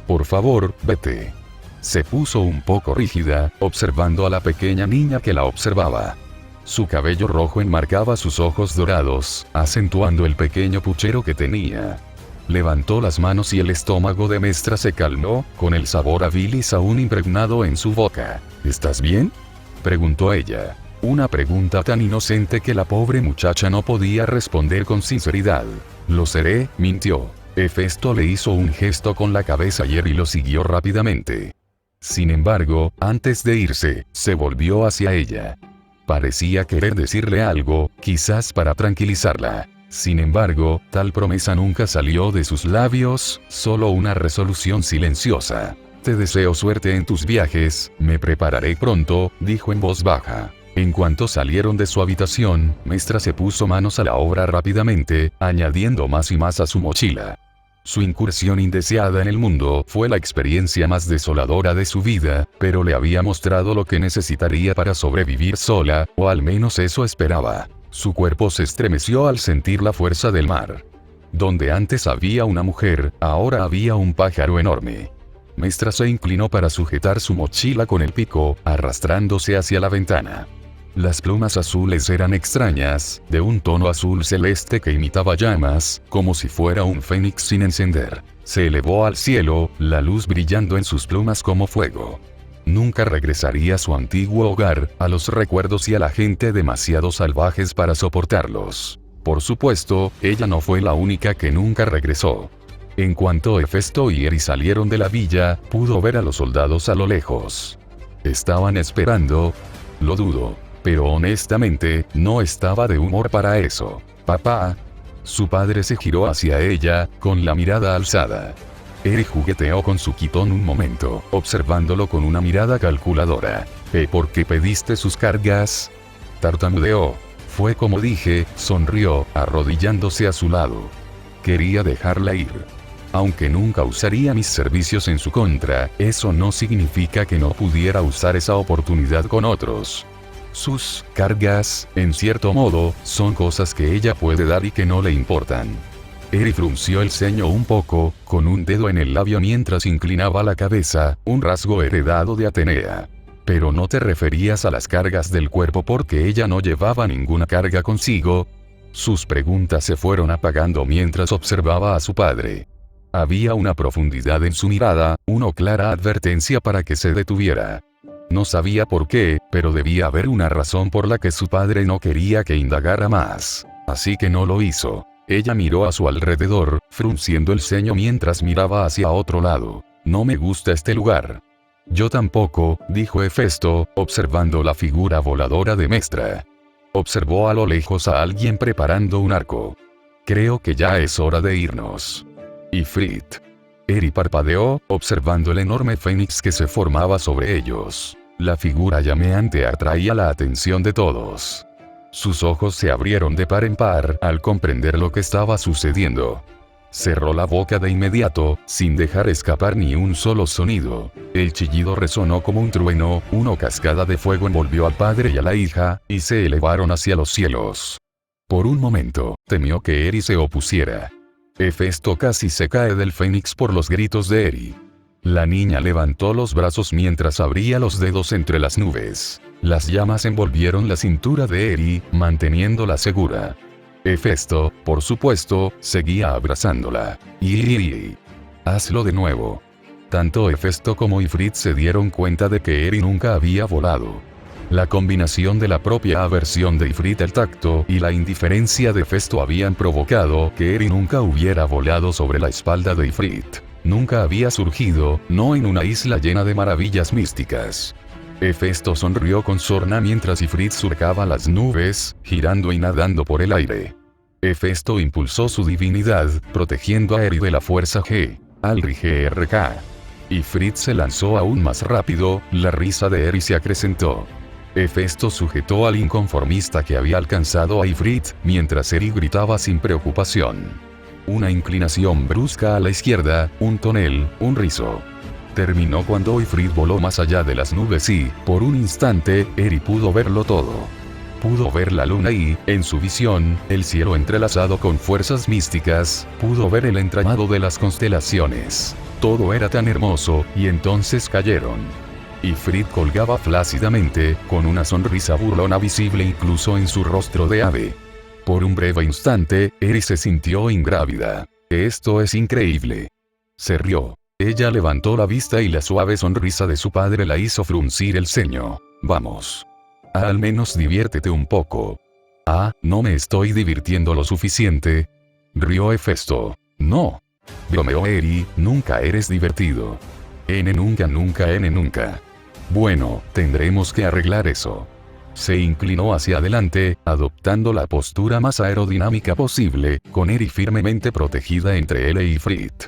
Por favor, vete». Se puso un poco rígida, observando a la pequeña niña que la observaba. Su cabello rojo enmarcaba sus ojos dorados, acentuando el pequeño puchero que tenía. Levantó las manos y el estómago de Mestra se calmó, con el sabor a bilis aún impregnado en su boca. «¿Estás bien?», preguntó ella. Una pregunta tan inocente que la pobre muchacha no podía responder con sinceridad. «Lo seré», mintió. Hefesto le hizo un gesto con la cabeza y Eri lo siguió rápidamente. Sin embargo, antes de irse, se volvió hacia ella. Parecía querer decirle algo, quizás para tranquilizarla. Sin embargo, tal promesa nunca salió de sus labios, solo una resolución silenciosa. «Te deseo suerte en tus viajes, me prepararé pronto», dijo en voz baja. En cuanto salieron de su habitación, Mestra se puso manos a la obra rápidamente, añadiendo más y más a su mochila. Su incursión indeseada en el mundo fue la experiencia más desoladora de su vida, pero le había mostrado lo que necesitaría para sobrevivir sola, o al menos eso esperaba. Su cuerpo se estremeció al sentir la fuerza del mar. Donde antes había una mujer, ahora había un pájaro enorme. Mestra se inclinó para sujetar su mochila con el pico, arrastrándose hacia la ventana. Las plumas azules eran extrañas, de un tono azul celeste que imitaba llamas, como si fuera un fénix sin encender. Se elevó al cielo, la luz brillando en sus plumas como fuego. Nunca regresaría a su antiguo hogar, a los recuerdos y a la gente demasiado salvajes para soportarlos. Por supuesto, ella no fue la única que nunca regresó. En cuanto Hefesto y Eri salieron de la villa, pudo ver a los soldados a lo lejos. ¿Estaban esperando? Lo dudo. Pero honestamente, no estaba de humor para eso. «Papá». Su padre se giró hacia ella, con la mirada alzada. Eri jugueteó con su quitón un momento, observándolo con una mirada calculadora. ¿Por qué pediste sus cargas?», tartamudeó. «Fue como dije», sonrió, arrodillándose a su lado. «Quería dejarla ir. Aunque nunca usaría mis servicios en su contra, eso no significa que no pudiera usar esa oportunidad con otros. Sus cargas, en cierto modo, son cosas que ella puede dar y que no le importan». Eri frunció el ceño un poco, con un dedo en el labio mientras inclinaba la cabeza, un rasgo heredado de Atenea. «¿Pero no te referías a las cargas del cuerpo porque ella no llevaba ninguna carga consigo?». Sus preguntas se fueron apagando mientras observaba a su padre. Había una profundidad en su mirada, una clara advertencia para que se detuviera. No sabía por qué, pero debía haber una razón por la que su padre no quería que indagara más. Así que no lo hizo. Ella miró a su alrededor, frunciendo el ceño mientras miraba hacia otro lado. «No me gusta este lugar». «Yo tampoco», dijo Hefesto, observando la figura voladora de Mestra. Observó a lo lejos a alguien preparando un arco. «Creo que ya es hora de irnos». «Ifrit». Eri parpadeó, observando el enorme fénix que se formaba sobre ellos. La figura llameante atraía la atención de todos. Sus ojos se abrieron de par en par al comprender lo que estaba sucediendo. Cerró la boca de inmediato, sin dejar escapar ni un solo sonido. El chillido resonó como un trueno, una cascada de fuego envolvió al padre y a la hija, y se elevaron hacia los cielos. Por un momento, temió que Eri se opusiera. Hefesto casi se cae del fénix por los gritos de Eri. La niña levantó los brazos mientras abría los dedos entre las nubes. Las llamas envolvieron la cintura de Eri, manteniéndola segura. Hefesto, por supuesto, seguía abrazándola. Y hazlo de nuevo. Tanto Hefesto como Ifrit se dieron cuenta de que Eri nunca había volado. La combinación de la propia aversión de Ifrit al tacto y la indiferencia de Hefesto habían provocado que Eri nunca hubiera volado sobre la espalda de Ifrit. Nunca había surgido, no en una isla llena de maravillas místicas. Hefesto sonrió con sorna mientras Ifrit surcaba las nubes, girando y nadando por el aire. Hefesto impulsó su divinidad, protegiendo a Eri de la fuerza G. Alri GRK. Ifrit se lanzó aún más rápido, la risa de Eri se acrecentó. Hefesto sujetó al inconformista que había alcanzado a Ifrit, mientras Eri gritaba sin preocupación. Una inclinación brusca a la izquierda, un tonel, un rizo. Terminó cuando Ifrit voló más allá de las nubes y, por un instante, Eri pudo verlo todo. Pudo ver la luna y, en su visión, el cielo entrelazado con fuerzas místicas, pudo ver el entramado de las constelaciones. Todo era tan hermoso, y entonces cayeron. Ifrit colgaba flácidamente, con una sonrisa burlona visible incluso en su rostro de ave. Por un breve instante, Eri se sintió ingrávida. Esto es increíble. Se rió. Ella levantó la vista y la suave sonrisa de su padre la hizo fruncir el ceño. Vamos. Al menos diviértete un poco. Ah, ¿no me estoy divirtiendo lo suficiente? Rió Hefesto. No. Bromeó Eri, nunca eres divertido. Nunca. Bueno, tendremos que arreglar eso. Se inclinó hacia adelante, adoptando la postura más aerodinámica posible, con Eri firmemente protegida entre él e Ifrit.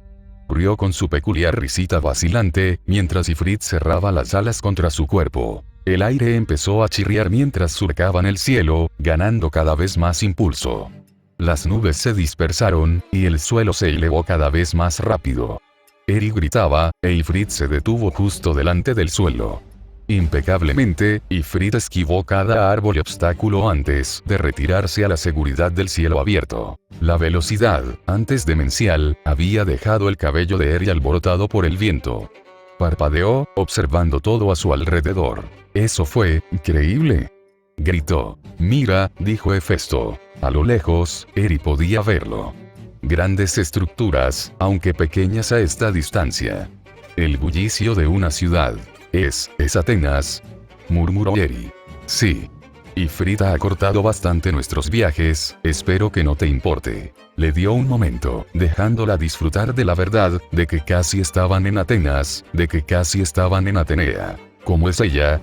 Rió con su peculiar risita vacilante, mientras Ifrit cerraba las alas contra su cuerpo. El aire empezó a chirriar mientras surcaban el cielo, ganando cada vez más impulso. Las nubes se dispersaron, y el suelo se elevó cada vez más rápido. Eri gritaba, e Ifrit se detuvo justo delante del suelo. Impecablemente, Ifrit esquivó cada árbol y obstáculo antes de retirarse a la seguridad del cielo abierto. La velocidad, antes demencial, había dejado el cabello de Eri alborotado por el viento. Parpadeó, observando todo a su alrededor. Eso fue increíble. Gritó. Mira, dijo Hefesto. A lo lejos, Eri podía verlo. Grandes estructuras, aunque pequeñas a esta distancia. El bullicio de una ciudad. Es Atenas, murmuró Eri. Sí. Ifrit ha acortado bastante nuestros viajes, espero que no te importe. Le dio un momento, dejándola disfrutar de la verdad, de que casi estaban en Atenas, de que casi estaban en Atenea. ¿Cómo es ella?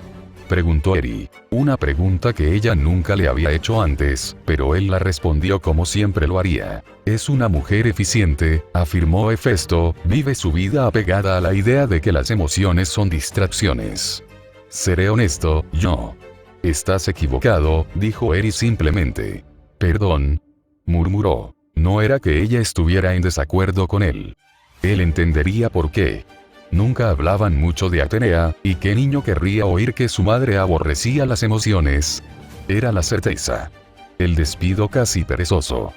Preguntó Eri. Una pregunta que ella nunca le había hecho antes, pero él la respondió como siempre lo haría. Es una mujer eficiente, afirmó Hefesto, vive su vida apegada a la idea de que las emociones son distracciones. Seré honesto, yo. Estás equivocado, dijo Eri simplemente. Perdón, murmuró. No era que ella estuviera en desacuerdo con él. Él entendería por qué. Nunca hablaban mucho de Atenea, y qué niño querría oír que su madre aborrecía las emociones. Era la certeza. El despido casi perezoso.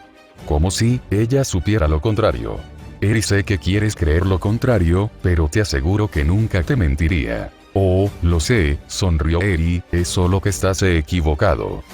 Como si ella supiera lo contrario. Eri, sé que quieres creer lo contrario, pero te aseguro que nunca te mentiría. Oh, lo sé, sonrió Eri, es solo que estás equivocado.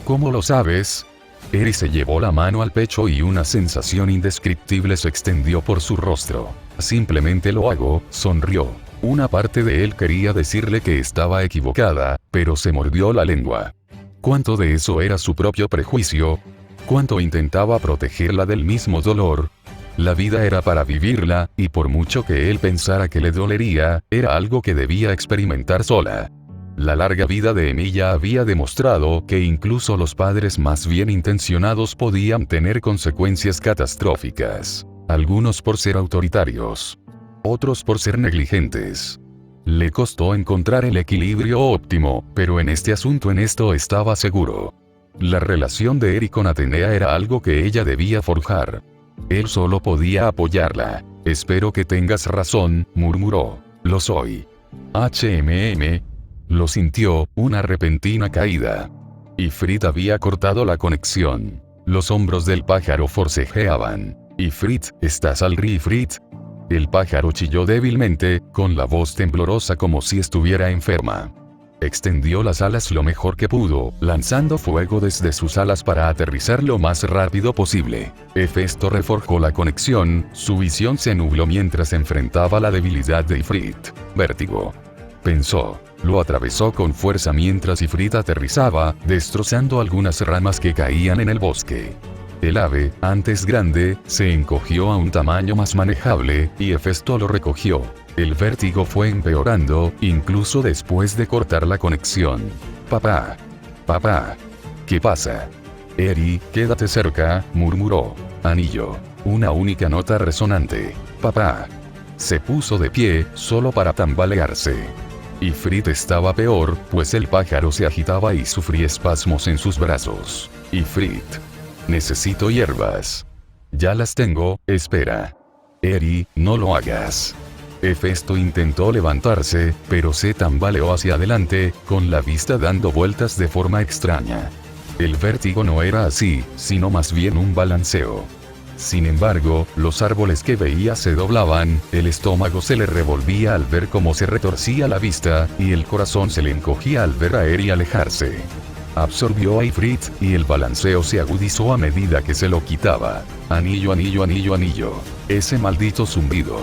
¿Cómo lo sabes? Eri se llevó la mano al pecho y una sensación indescriptible se extendió por su rostro. Simplemente lo hago, sonrió. Una parte de él quería decirle que estaba equivocada, pero se mordió la lengua. ¿Cuánto de eso era su propio prejuicio? ¿Cuánto intentaba protegerla del mismo dolor? La vida era para vivirla, y por mucho que él pensara que le dolería, era algo que debía experimentar sola. La larga vida de Emilia había demostrado que incluso los padres más bien intencionados podían tener consecuencias catastróficas. Algunos por ser autoritarios. Otros por ser negligentes. Le costó encontrar el equilibrio óptimo, pero en este asunto estaba seguro. La relación de Eri con Atenea era algo que ella debía forjar. Él solo podía apoyarla. Espero que tengas razón, murmuró. Lo soy. Lo sintió, una repentina caída. Ifrit había cortado la conexión. Los hombros del pájaro forcejeaban. Ifrit, ¿estás al ri, Ifrit? El pájaro chilló débilmente, con la voz temblorosa como si estuviera enferma. Extendió las alas lo mejor que pudo, lanzando fuego desde sus alas para aterrizar lo más rápido posible. Hefesto reforjó la conexión, su visión se nubló mientras enfrentaba la debilidad de Ifrit. Vértigo. Pensó. Lo atravesó con fuerza mientras Ifrit aterrizaba, destrozando algunas ramas que caían en el bosque. El ave, antes grande, se encogió a un tamaño más manejable, y Hefesto lo recogió. El vértigo fue empeorando, incluso después de cortar la conexión. Papá. Papá. ¿Qué pasa? Eri, quédate cerca, murmuró. Anillo. Una única nota resonante. Papá. Se puso de pie, solo para tambalearse. Ifrit estaba peor, pues el pájaro se agitaba y sufría espasmos en sus brazos. Ifrit. Necesito hierbas. Ya las tengo, espera. Eri, no lo hagas. Hefesto intentó levantarse, pero se tambaleó hacia adelante, con la vista dando vueltas de forma extraña. El vértigo no era así, sino más bien un balanceo. Sin embargo, los árboles que veía se doblaban, el estómago se le revolvía al ver cómo se retorcía la vista, y el corazón se le encogía al ver a Eri alejarse. Absorbió a Ifrit, y el balanceo se agudizó a medida que se lo quitaba. Anillo, anillo, anillo, anillo. Ese maldito zumbido.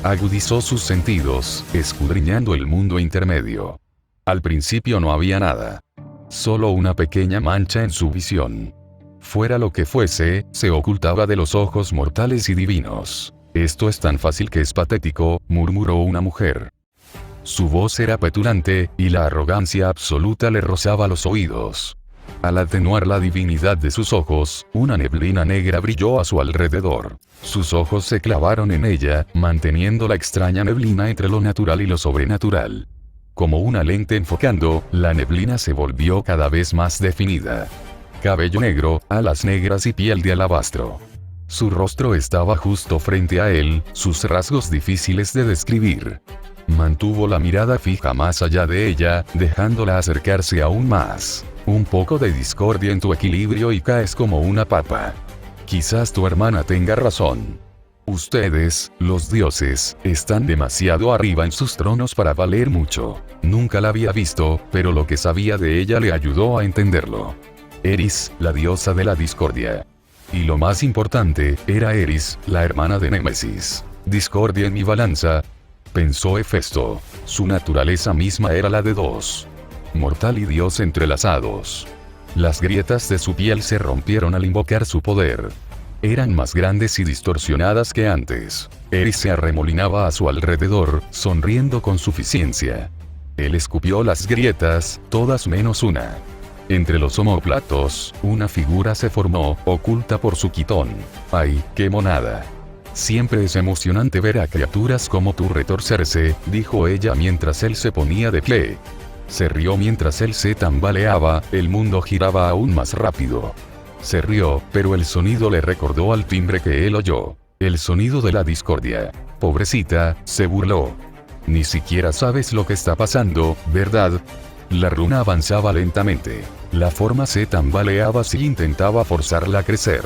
Agudizó sus sentidos, escudriñando el mundo intermedio. Al principio no había nada. Solo una pequeña mancha en su visión. Fuera lo que fuese, se ocultaba de los ojos mortales y divinos. Esto es tan fácil que es patético, murmuró una mujer. Su voz era petulante, y la arrogancia absoluta le rozaba los oídos. Al atenuar la divinidad de sus ojos, una neblina negra brilló a su alrededor. Sus ojos se clavaron en ella, manteniendo la extraña neblina entre lo natural y lo sobrenatural. Como una lente enfocando, la neblina se volvió cada vez más definida. Cabello negro, alas negras y piel de alabastro. Su rostro estaba justo frente a él, sus rasgos difíciles de describir. Mantuvo la mirada fija más allá de ella, dejándola acercarse aún más. Un poco de discordia en tu equilibrio y caes como una papa. Quizás tu hermana tenga razón. Ustedes, los dioses, están demasiado arriba en sus tronos para valer mucho. Nunca la había visto, pero lo que sabía de ella le ayudó a entenderlo. Eris, la diosa de la discordia. Y lo más importante, era Eris, la hermana de Némesis. Discordia en mi balanza, pensó Hefesto. Su naturaleza misma era la de dos. Mortal y dios entrelazados. Las grietas de su piel se rompieron al invocar su poder. Eran más grandes y distorsionadas que antes. Eris se arremolinaba a su alrededor, sonriendo con suficiencia. Él escupió las grietas, todas menos una. Entre los omóplatos, una figura se formó, oculta por su quitón. ¡Ay, qué monada! Siempre es emocionante ver a criaturas como tú retorcerse, dijo ella mientras él se ponía de pie. Se rió mientras él se tambaleaba, el mundo giraba aún más rápido. Se rió, pero el sonido le recordó al timbre que él oyó. El sonido de la discordia. Pobrecita, se burló. Ni siquiera sabes lo que está pasando, ¿verdad? La runa avanzaba lentamente. La forma se tambaleaba si intentaba forzarla a crecer.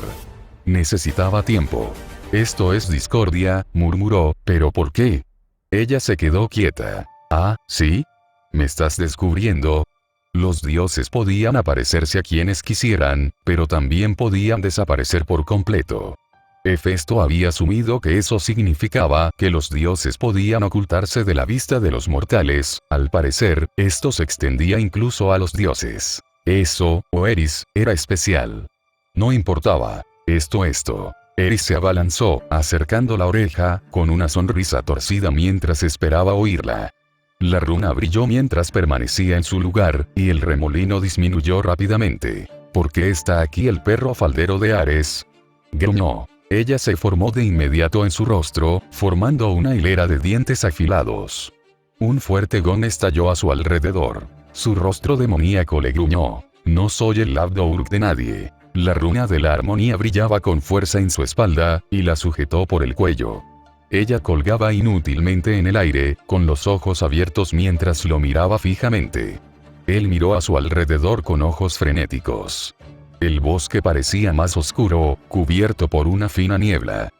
Necesitaba tiempo. Esto es discordia, murmuró, ¿pero por qué? Ella se quedó quieta. Ah, ¿sí? ¿Me estás descubriendo? Los dioses podían aparecerse a quienes quisieran, pero también podían desaparecer por completo. Hefesto había asumido que eso significaba que los dioses podían ocultarse de la vista de los mortales. Al parecer, esto se extendía incluso a los dioses. Eso, o Eris, era especial. No importaba. Esto. Eris se abalanzó, acercando la oreja, con una sonrisa torcida mientras esperaba oírla. La runa brilló mientras permanecía en su lugar, y el remolino disminuyó rápidamente. ¿Por qué está aquí el perro faldero de Ares? Gruñó. Ella se formó de inmediato en su rostro, formando una hilera de dientes afilados. Un fuerte gong estalló a su alrededor. Su rostro demoníaco le gruñó. No soy el Labdourk de nadie. La runa de la armonía brillaba con fuerza en su espalda, y la sujetó por el cuello. Ella colgaba inútilmente en el aire, con los ojos abiertos mientras lo miraba fijamente. Él miró a su alrededor con ojos frenéticos. El bosque parecía más oscuro, cubierto por una fina niebla.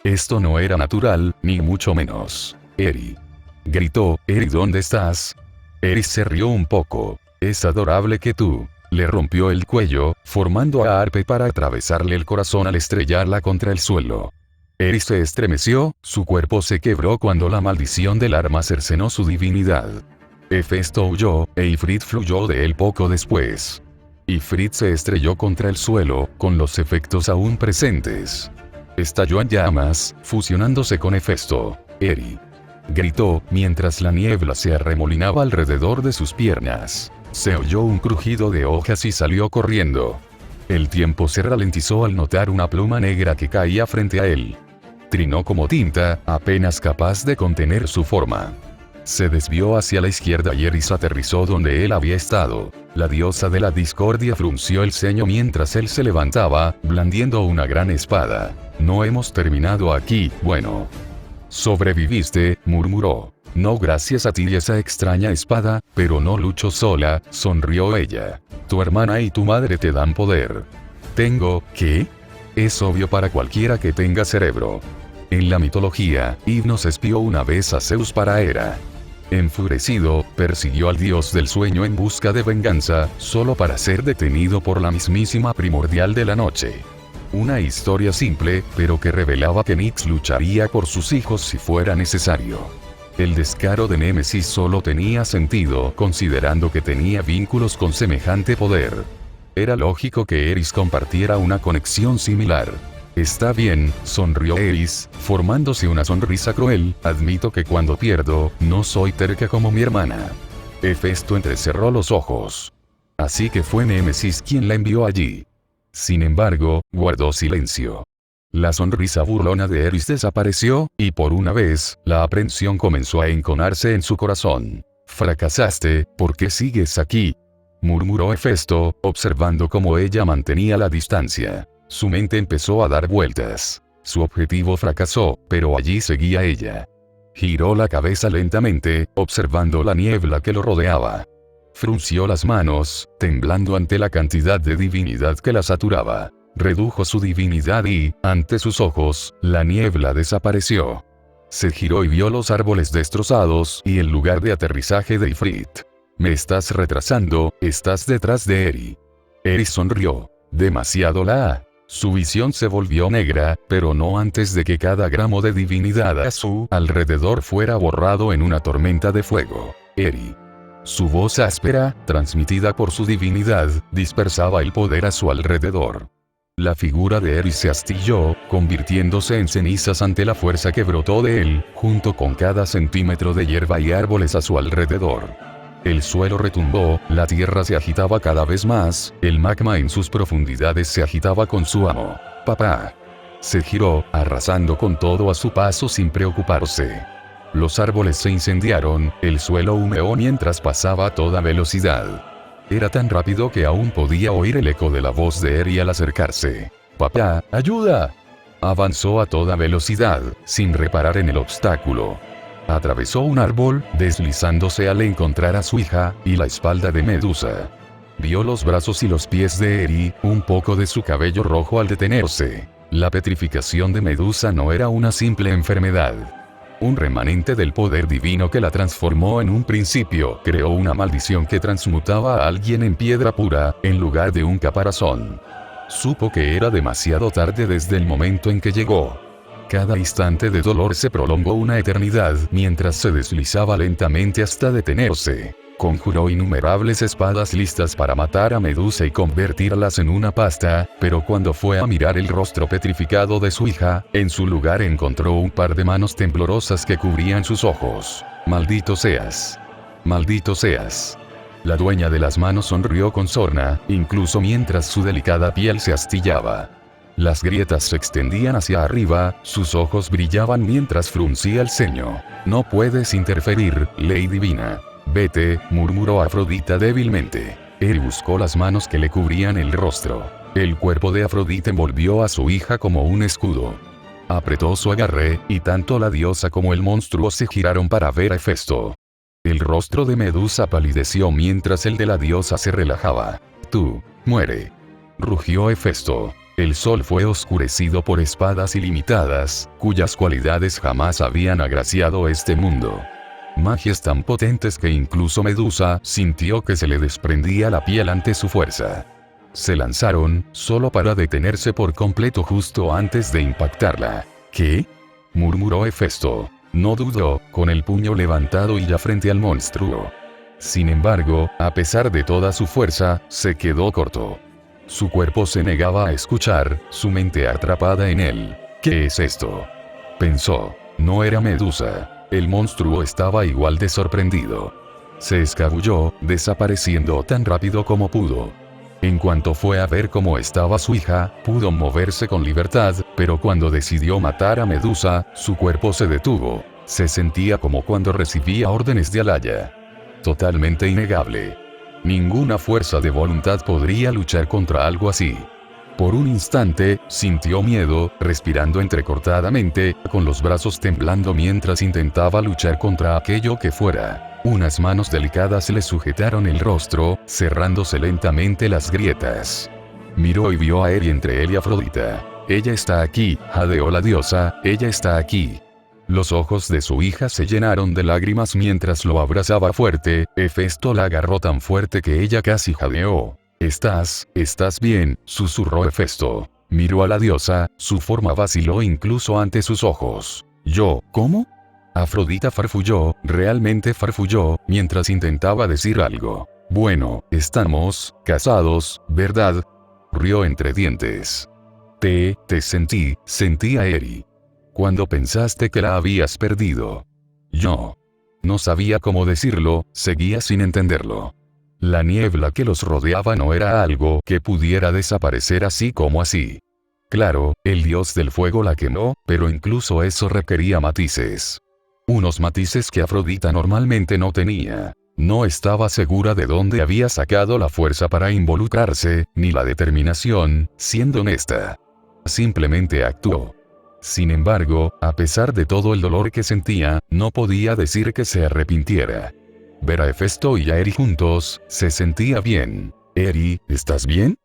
Esto no era natural, ni mucho menos. Eri. Gritó, Eri, ¿dónde estás? Eris se rió un poco. Es adorable que tú. Le rompió el cuello, formando a Arpe para atravesarle el corazón al estrellarla contra el suelo. Eris se estremeció, su cuerpo se quebró cuando la maldición del arma cercenó su divinidad. Hefesto huyó, e Ifrit fluyó de él poco después. Ifrit se estrelló contra el suelo, con los efectos aún presentes. Estalló en llamas, fusionándose con Hefesto. Eri gritó, mientras la niebla se arremolinaba alrededor de sus piernas. Se oyó un crujido de hojas y salió corriendo. El tiempo se ralentizó al notar una pluma negra que caía frente a él. Trinó como tinta, apenas capaz de contener su forma. Se desvió hacia la izquierda y Eris aterrizó donde él había estado. La diosa de la discordia frunció el ceño mientras él se levantaba, blandiendo una gran espada. No hemos terminado aquí, bueno. Sobreviviste, murmuró. No gracias a ti y esa extraña espada, pero no lucho sola, sonrió ella. Tu hermana y tu madre te dan poder. ¿Tengo qué? Es obvio para cualquiera que tenga cerebro. En la mitología, Hipnos espió una vez a Zeus para Hera. Enfurecido, persiguió al dios del sueño en busca de venganza, solo para ser detenido por la mismísima primordial de la noche. Una historia simple, pero que revelaba que Nyx lucharía por sus hijos si fuera necesario. El descaro de Némesis solo tenía sentido considerando que tenía vínculos con semejante poder. Era lógico que Eris compartiera una conexión similar. Está bien, sonrió Eris, formándose una sonrisa cruel, admito que cuando pierdo, no soy terca como mi hermana. Hefesto entrecerró los ojos. Así que fue Némesis quien la envió allí. Sin embargo, guardó silencio. La sonrisa burlona de Eris desapareció, y por una vez, la aprensión comenzó a enconarse en su corazón. Fracasaste, ¿por qué sigues aquí? Murmuró Hefesto, observando cómo ella mantenía la distancia. Su mente empezó a dar vueltas. Su objetivo fracasó, pero allí seguía ella. Giró la cabeza lentamente, observando la niebla que lo rodeaba. Frunció las manos, temblando ante la cantidad de divinidad que la saturaba. Redujo su divinidad y, ante sus ojos, la niebla desapareció. Se giró y vio los árboles destrozados y el lugar de aterrizaje de Ifrit. Me estás retrasando, estás detrás de Eri. Eris sonrió. Demasiado la. Su visión se volvió negra, pero no antes de que cada gramo de divinidad a su alrededor fuera borrado en una tormenta de fuego. Eri. Su voz áspera, transmitida por su divinidad, dispersaba el poder a su alrededor. La figura de Eris se astilló, convirtiéndose en cenizas ante la fuerza que brotó de él, junto con cada centímetro de hierba y árboles a su alrededor. El suelo retumbó, la tierra se agitaba cada vez más, el magma en sus profundidades se agitaba con su amo. Papá. Se giró, arrasando con todo a su paso sin preocuparse. Los árboles se incendiaron, el suelo humeó mientras pasaba a toda velocidad. Era tan rápido que aún podía oír el eco de la voz de Eri al acercarse. ¡Papá, ayuda! Avanzó a toda velocidad, sin reparar en el obstáculo. Atravesó un árbol, deslizándose al encontrar a su hija, y la espalda de Medusa. Vio los brazos y los pies de Eri, un poco de su cabello rojo al detenerse. La petrificación de Medusa no era una simple enfermedad. Un remanente del poder divino que la transformó en un principio, creó una maldición que transmutaba a alguien en piedra pura, en lugar de un caparazón. Supo que era demasiado tarde desde el momento en que llegó. Cada instante de dolor se prolongó una eternidad mientras se deslizaba lentamente hasta detenerse. Conjuró innumerables espadas listas para matar a Medusa y convertirlas en una pasta, pero cuando fue a mirar el rostro petrificado de su hija, en su lugar encontró un par de manos temblorosas que cubrían sus ojos. ¡Maldito seas! ¡Maldito seas! La dueña de las manos sonrió con sorna, incluso mientras su delicada piel se astillaba. Las grietas se extendían hacia arriba, sus ojos brillaban mientras fruncía el ceño. No puedes interferir, ley divina. Vete, murmuró Afrodita débilmente. Eri buscó las manos que le cubrían el rostro. El cuerpo de Afrodita envolvió a su hija como un escudo. Apretó su agarre, y tanto la diosa como el monstruo se giraron para ver a Hefesto. El rostro de Medusa palideció mientras el de la diosa se relajaba. Tú, muere. Rugió Hefesto. El sol fue oscurecido por espadas ilimitadas, cuyas cualidades jamás habían agraciado este mundo. magias tan potentes que incluso Medusa sintió que se le desprendía la piel ante su fuerza. Se lanzaron, solo para detenerse por completo justo antes de impactarla. ¿Qué?, murmuró Hefesto. No dudó, con el puño levantado y ya frente al monstruo. Sin embargo, a pesar de toda su fuerza, se quedó corto. Su cuerpo se negaba a escuchar, su mente atrapada en él. ¿Qué es esto?, pensó. No era Medusa. El monstruo estaba igual de sorprendido. Se escabulló, desapareciendo tan rápido como pudo. En cuanto fue a ver cómo estaba su hija, pudo moverse con libertad, pero cuando decidió matar a Medusa, su cuerpo se detuvo. Se sentía como cuando recibía órdenes de Alaya. Totalmente innegable. Ninguna fuerza de voluntad podría luchar contra algo así. Por un instante, sintió miedo, respirando entrecortadamente, con los brazos temblando mientras intentaba luchar contra aquello que fuera. Unas manos delicadas le sujetaron el rostro, cerrándose lentamente las grietas. Miró y vio a Eri entre él y Afrodita. Ella está aquí, jadeó la diosa, ella está aquí. Los ojos de su hija se llenaron de lágrimas mientras lo abrazaba fuerte. Hefesto la agarró tan fuerte que ella casi jadeó. ¿Estás bien?, susurró Hefesto. Miró a la diosa, su forma vaciló incluso ante sus ojos. ¿Cómo? Afrodita farfulló, realmente farfulló, mientras intentaba decir algo. Bueno, estamos casados, ¿verdad?, rió entre dientes. Te sentí a Eri. Cuando pensaste que la habías perdido. Yo no sabía cómo decirlo, seguía sin entenderlo. La niebla que los rodeaba no era algo que pudiera desaparecer así como así. Claro, el dios del fuego la quemó, pero incluso eso requería matices. Unos matices que Afrodita normalmente no tenía. No estaba segura de dónde había sacado la fuerza para involucrarse, ni la determinación, siendo honesta. Simplemente actuó. Sin embargo, a pesar de todo el dolor que sentía, no podía decir que se arrepintiera. Ver a Hefesto y a Eri juntos, se sentía bien. «Eri, ¿estás bien?»,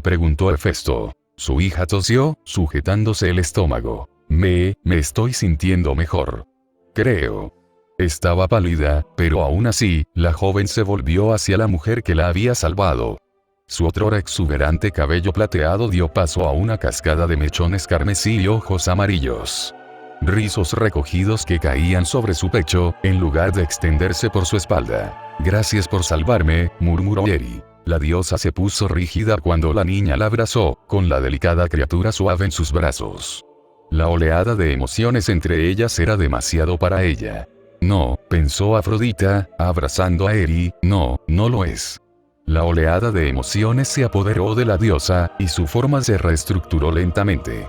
preguntó Hefesto. Su hija tosió, sujetándose el estómago. Me estoy sintiendo mejor. Creo. Estaba pálida, pero aún así, la joven se volvió hacia la mujer que la había salvado. Su otrora exuberante cabello plateado dio paso a una cascada de mechones carmesí y ojos amarillos. Rizos recogidos que caían sobre su pecho, en lugar de extenderse por su espalda. Gracias por salvarme, murmuró Eri. La diosa se puso rígida cuando la niña la abrazó, con la delicada criatura suave en sus brazos. La oleada de emociones entre ellas era demasiado para ella. No, pensó Afrodita, abrazando a Eri, no lo es. La oleada de emociones se apoderó de la diosa, y su forma se reestructuró lentamente.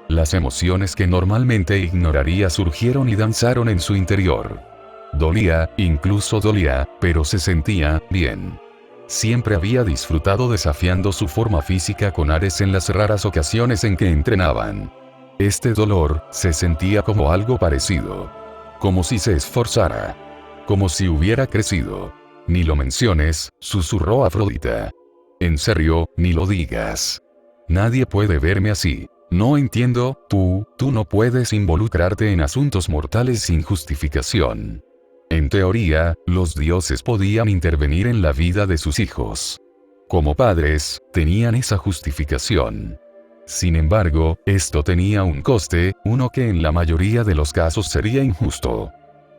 Las emociones que normalmente ignoraría surgieron y danzaron en su interior. Dolía, incluso dolía, pero se sentía bien. Siempre había disfrutado desafiando su forma física con Ares en las raras ocasiones en que entrenaban. Este dolor, se sentía como algo parecido. Como si se esforzara. Como si hubiera crecido. Ni lo menciones, susurró Afrodita. En serio, ni lo digas. Nadie puede verme así. No entiendo, tú no puedes involucrarte en asuntos mortales sin justificación. En teoría, los dioses podían intervenir en la vida de sus hijos. Como padres, tenían esa justificación. Sin embargo, esto tenía un coste, uno que en la mayoría de los casos sería injusto.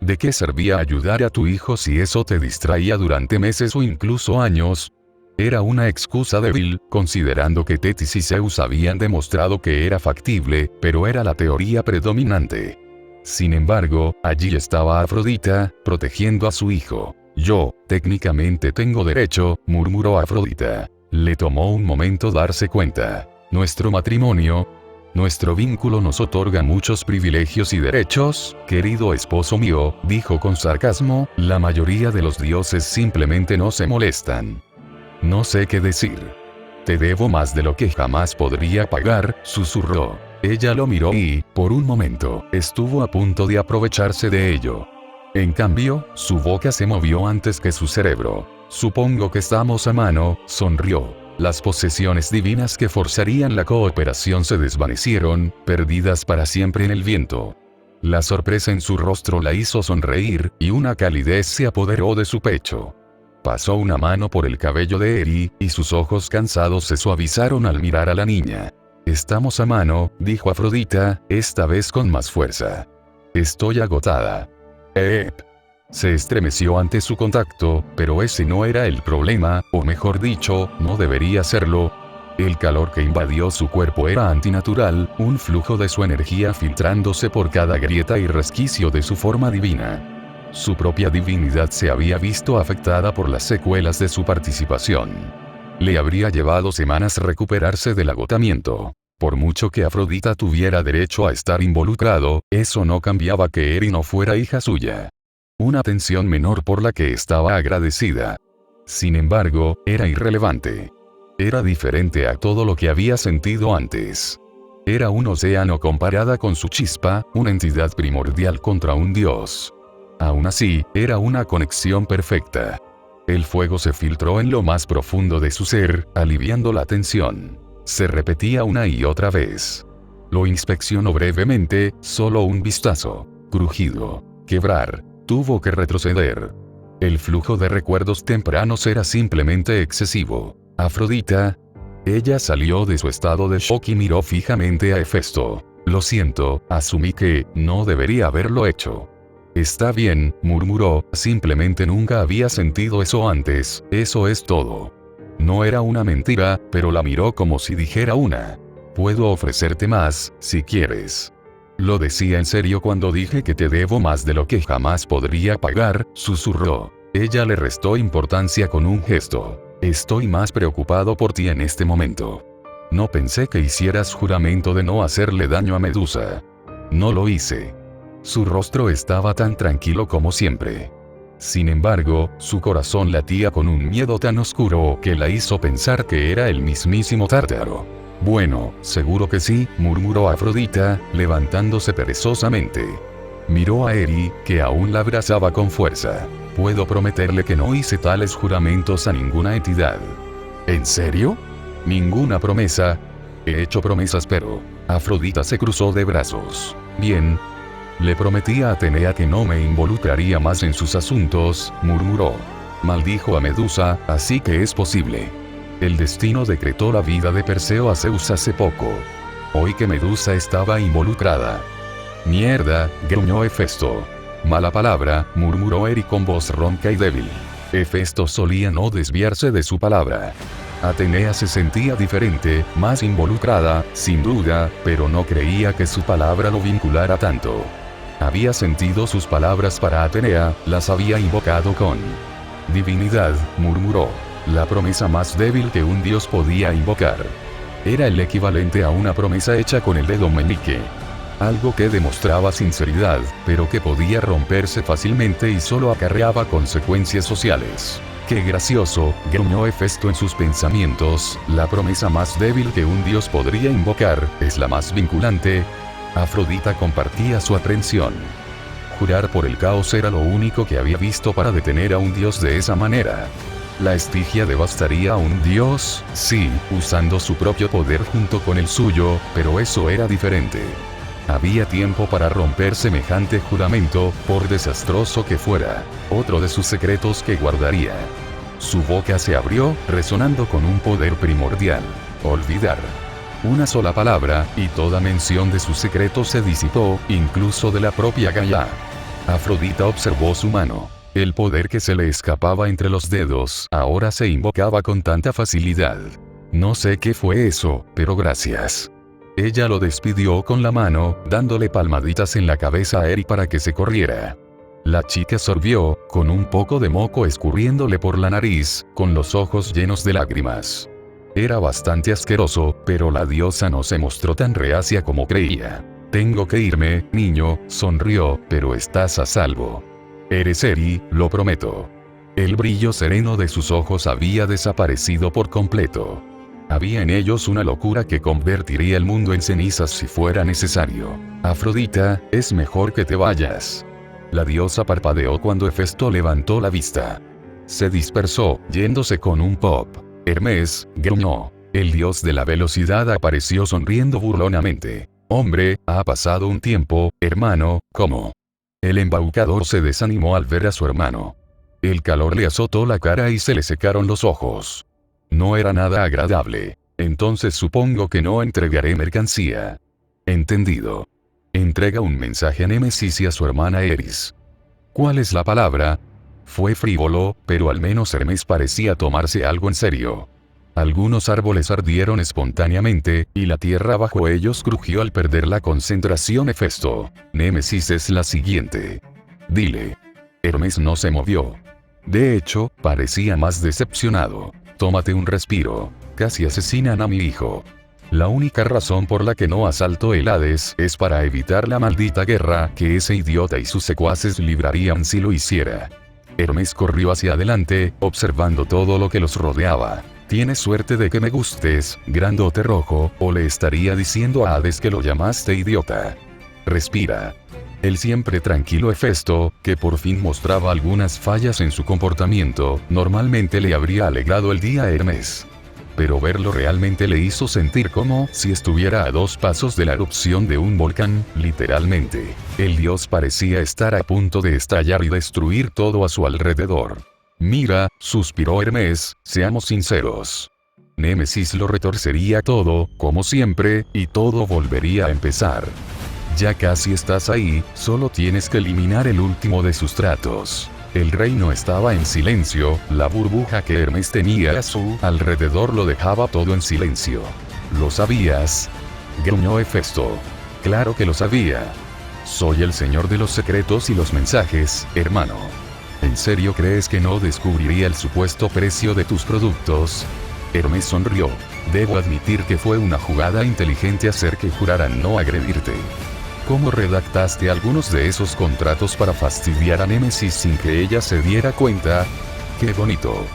¿De qué servía ayudar a tu hijo si eso te distraía durante meses o incluso años? Era una excusa débil, considerando que Tetis y Zeus habían demostrado que era factible, pero era la teoría predominante. Sin embargo, allí estaba Afrodita, protegiendo a su hijo. Yo, técnicamente tengo derecho, murmuró Afrodita. Le tomó un momento darse cuenta. Nuestro matrimonio, nuestro vínculo nos otorga muchos privilegios y derechos, querido esposo mío, dijo con sarcasmo, la mayoría de los dioses simplemente no se molestan. No sé qué decir. Te debo más de lo que jamás podría pagar, susurró. Ella lo miró y, por un momento, estuvo a punto de aprovecharse de ello. En cambio, su boca se movió antes que su cerebro. Supongo que estamos a mano, sonrió. Las posesiones divinas que forzarían la cooperación se desvanecieron, perdidas para siempre en el viento. La sorpresa en su rostro la hizo sonreír, y una calidez se apoderó de su pecho. Pasó una mano por el cabello de Eri, y sus ojos cansados se suavizaron al mirar a la niña. «Estamos a mano», dijo Afrodita, esta vez con más fuerza. «Estoy agotada». Se estremeció ante su contacto, pero ese no era el problema, o mejor dicho, no debería serlo. El calor que invadió su cuerpo era antinatural, un flujo de su energía filtrándose por cada grieta y resquicio de su forma divina. Su propia divinidad se había visto afectada por las secuelas de su participación. Le habría llevado semanas recuperarse del agotamiento. Por mucho que Afrodita tuviera derecho a estar involucrado, eso no cambiaba que Eri no fuera hija suya. Una atención menor por la que estaba agradecida. Sin embargo, era irrelevante. Era diferente a todo lo que había sentido antes. Era un océano comparada con su chispa, una entidad primordial contra un dios. Aún así, era una conexión perfecta. El fuego se filtró en lo más profundo de su ser, aliviando la tensión. Se repetía una y otra vez. Lo inspeccionó brevemente, solo un vistazo. Crujido. Quebrar. Tuvo que retroceder. El flujo de recuerdos tempranos era simplemente excesivo. Afrodita. Ella salió de su estado de shock y miró fijamente a Hefesto. Lo siento, asumí que no debería haberlo hecho. Está bien, murmuró, simplemente nunca había sentido eso antes, eso es todo. No era una mentira, pero la miró como si dijera una. Puedo ofrecerte más, si quieres. Lo decía en serio cuando dije que te debo más de lo que jamás podría pagar, susurró. Ella le restó importancia con un gesto. Estoy más preocupado por ti en este momento. No pensé que hicieras juramento de no hacerle daño a Medusa. No lo hice. Su rostro estaba tan tranquilo como siempre. Sin embargo, su corazón latía con un miedo tan oscuro que la hizo pensar que era el mismísimo Tártaro. Bueno, seguro que sí, murmuró Afrodita, levantándose perezosamente. Miró a Eri, que aún la abrazaba con fuerza. Puedo prometerle que no hice tales juramentos a ninguna entidad. ¿En serio? Ninguna promesa. He hecho promesas pero... Afrodita se cruzó de brazos. Bien. Le prometí a Atenea que no me involucraría más en sus asuntos, murmuró. Maldijo a Medusa, así que es posible. El destino decretó la vida de Perseo a Zeus hace poco. Oí que Medusa estaba involucrada. Mierda, gruñó Hefesto. Mala palabra, murmuró Eri con voz ronca y débil. Hefesto solía no desviarse de su palabra. Atenea se sentía diferente, más involucrada, sin duda, pero no creía que su palabra lo vinculara tanto. Había sentido sus palabras para Atenea, las había invocado con divinidad, murmuró. La promesa más débil que un dios podía invocar. Era el equivalente a una promesa hecha con el dedo meñique. Algo que demostraba sinceridad, pero que podía romperse fácilmente y solo acarreaba consecuencias sociales. ¡Qué gracioso!, gruñó Hefesto en sus pensamientos, la promesa más débil que un dios podría invocar, es la más vinculante. Afrodita compartía su aprensión. Jurar por el caos era lo único que había visto para detener a un dios de esa manera. ¿La Estigia devastaría a un dios? Sí, usando su propio poder junto con el suyo, pero eso era diferente. Había tiempo para romper semejante juramento, por desastroso que fuera. Otro de sus secretos que guardaría. Su boca se abrió, resonando con un poder primordial. Olvidar. Una sola palabra, y toda mención de su secreto se disipó, incluso de la propia Gaia. Afrodita observó su mano. El poder que se le escapaba entre los dedos ahora se invocaba con tanta facilidad. No sé qué fue eso, pero gracias. Ella lo despidió con la mano, dándole palmaditas en la cabeza a Eri para que se corriera. La chica sorbió, con un poco de moco escurriéndole por la nariz, con los ojos llenos de lágrimas. Era bastante asqueroso, pero la diosa no se mostró tan reacia como creía. Tengo que irme, niño, sonrió, pero estás a salvo. Eres Eri, lo prometo. El brillo sereno de sus ojos había desaparecido por completo. Había en ellos una locura que convertiría el mundo en cenizas si fuera necesario. Afrodita, es mejor que te vayas. La diosa parpadeó cuando Hefesto levantó la vista. Se dispersó, yéndose con un pop. Hermes, gruñó. El dios de la velocidad apareció sonriendo burlonamente. Hombre, ha pasado un tiempo, hermano, ¿cómo? El embaucador se desanimó al ver a su hermano. El calor le azotó la cara y se le secaron los ojos. No era nada agradable. Entonces supongo que no entregaré mercancía. Entendido. Entrega un mensaje a Némesis y a su hermana Eris. ¿Cuál es la palabra? Fue frívolo, pero al menos Hermes parecía tomarse algo en serio. Algunos árboles ardieron espontáneamente, y la tierra bajo ellos crujió al perder la concentración. Hefesto. Némesis es la siguiente. Dile. Hermes no se movió. De hecho, parecía más decepcionado. Tómate un respiro. Casi asesinan a mi hijo. La única razón por la que no asaltó el Hades es para evitar la maldita guerra que ese idiota y sus secuaces librarían si lo hiciera. Hermes corrió hacia adelante, observando todo lo que los rodeaba. Tienes suerte de que me gustes, grandote rojo, o le estaría diciendo a Hades que lo llamaste idiota. Respira. El siempre tranquilo Hefesto, que por fin mostraba algunas fallas en su comportamiento, normalmente le habría alegrado el día a Hermes. Pero verlo realmente le hizo sentir como si estuviera a 2 pasos de la erupción de un volcán, literalmente. El dios parecía estar a punto de estallar y destruir todo a su alrededor. Mira, suspiró Hermes, seamos sinceros. Némesis lo retorcería todo, como siempre, y todo volvería a empezar. Ya casi estás ahí, solo tienes que eliminar el último de sus tratos. El reino estaba en silencio, la burbuja que Hermes tenía a su alrededor lo dejaba todo en silencio. ¿Lo sabías? Gruñó Hefesto. Claro que lo sabía. Soy el señor de los secretos y los mensajes, hermano. ¿En serio crees que no descubriría el supuesto precio de tus productos? Hermes sonrió. Debo admitir que fue una jugada inteligente hacer que juraran no agredirte. ¿Cómo redactaste algunos de esos contratos para fastidiar a Némesis sin que ella se diera cuenta? ¡Qué bonito!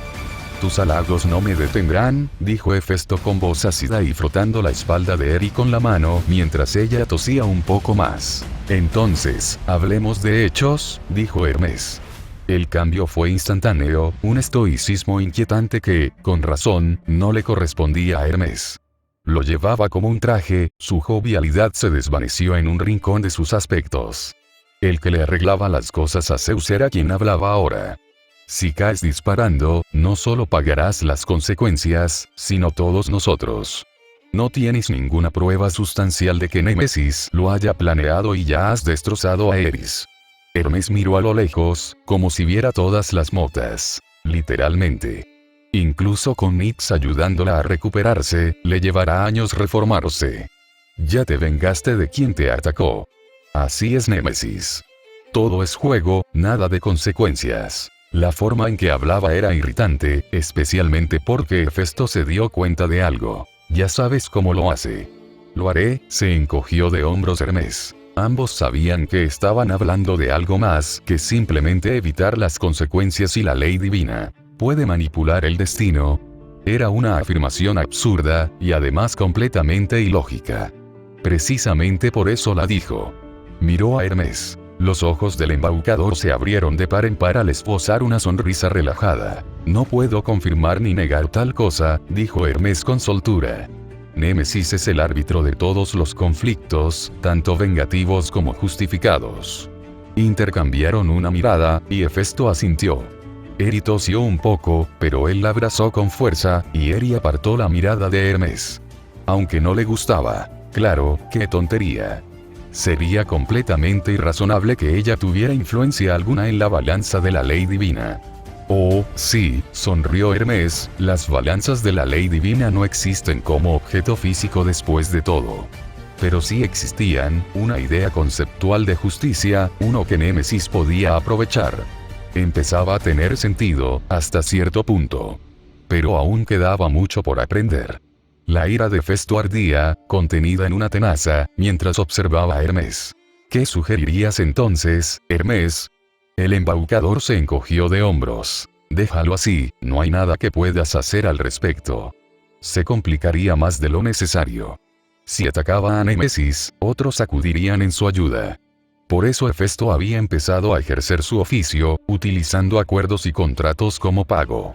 Tus halagos no me detendrán, dijo Hefesto con voz ácida y frotando la espalda de Eri con la mano mientras ella tosía un poco más. Entonces, hablemos de hechos, dijo Hermes. El cambio fue instantáneo, un estoicismo inquietante que, con razón, no le correspondía a Hermes. Lo llevaba como un traje, su jovialidad se desvaneció en un rincón de sus aspectos. El que le arreglaba las cosas a Zeus era quien hablaba ahora. Si caes disparando, no solo pagarás las consecuencias, sino todos nosotros. No tienes ninguna prueba sustancial de que Némesis lo haya planeado y ya has destrozado a Eris. Hermes miró a lo lejos, como si viera todas las motas. Literalmente. Incluso con Nyx ayudándola a recuperarse, le llevará años reformarse. Ya te vengaste de quien te atacó. Así es Némesis. Todo es juego, nada de consecuencias. La forma en que hablaba era irritante, especialmente porque Hefesto se dio cuenta de algo. Ya sabes cómo lo hace. Lo haré, se encogió de hombros Hermes. Ambos sabían que estaban hablando de algo más que simplemente evitar las consecuencias y la ley divina. ¿Puede manipular el destino? Era una afirmación absurda, y además completamente ilógica. Precisamente por eso la dijo. Miró a Hermes. Los ojos del embaucador se abrieron de par en par al esbozar una sonrisa relajada. No puedo confirmar ni negar tal cosa, dijo Hermes con soltura. Némesis es el árbitro de todos los conflictos, tanto vengativos como justificados. Intercambiaron una mirada, y Hefesto asintió. Eri tosió un poco, pero él la abrazó con fuerza, y Eri apartó la mirada de Hermes. Aunque no le gustaba. Claro, qué tontería. Sería completamente irrazonable que ella tuviera influencia alguna en la balanza de la ley divina. Oh, sí, sonrió Hermes, las balanzas de la ley divina no existen como objeto físico después de todo. Pero sí existían, una idea conceptual de justicia, uno que Némesis podía aprovechar. Empezaba a tener sentido, hasta cierto punto. Pero aún quedaba mucho por aprender. La ira de Hefesto ardía, contenida en una tenaza, mientras observaba a Hermes. ¿Qué sugerirías entonces, Hermes? El embaucador se encogió de hombros. Déjalo así, no hay nada que puedas hacer al respecto. Se complicaría más de lo necesario. Si atacaba a Némesis, otros acudirían en su ayuda. Por eso Hefesto había empezado a ejercer su oficio, utilizando acuerdos y contratos como pago.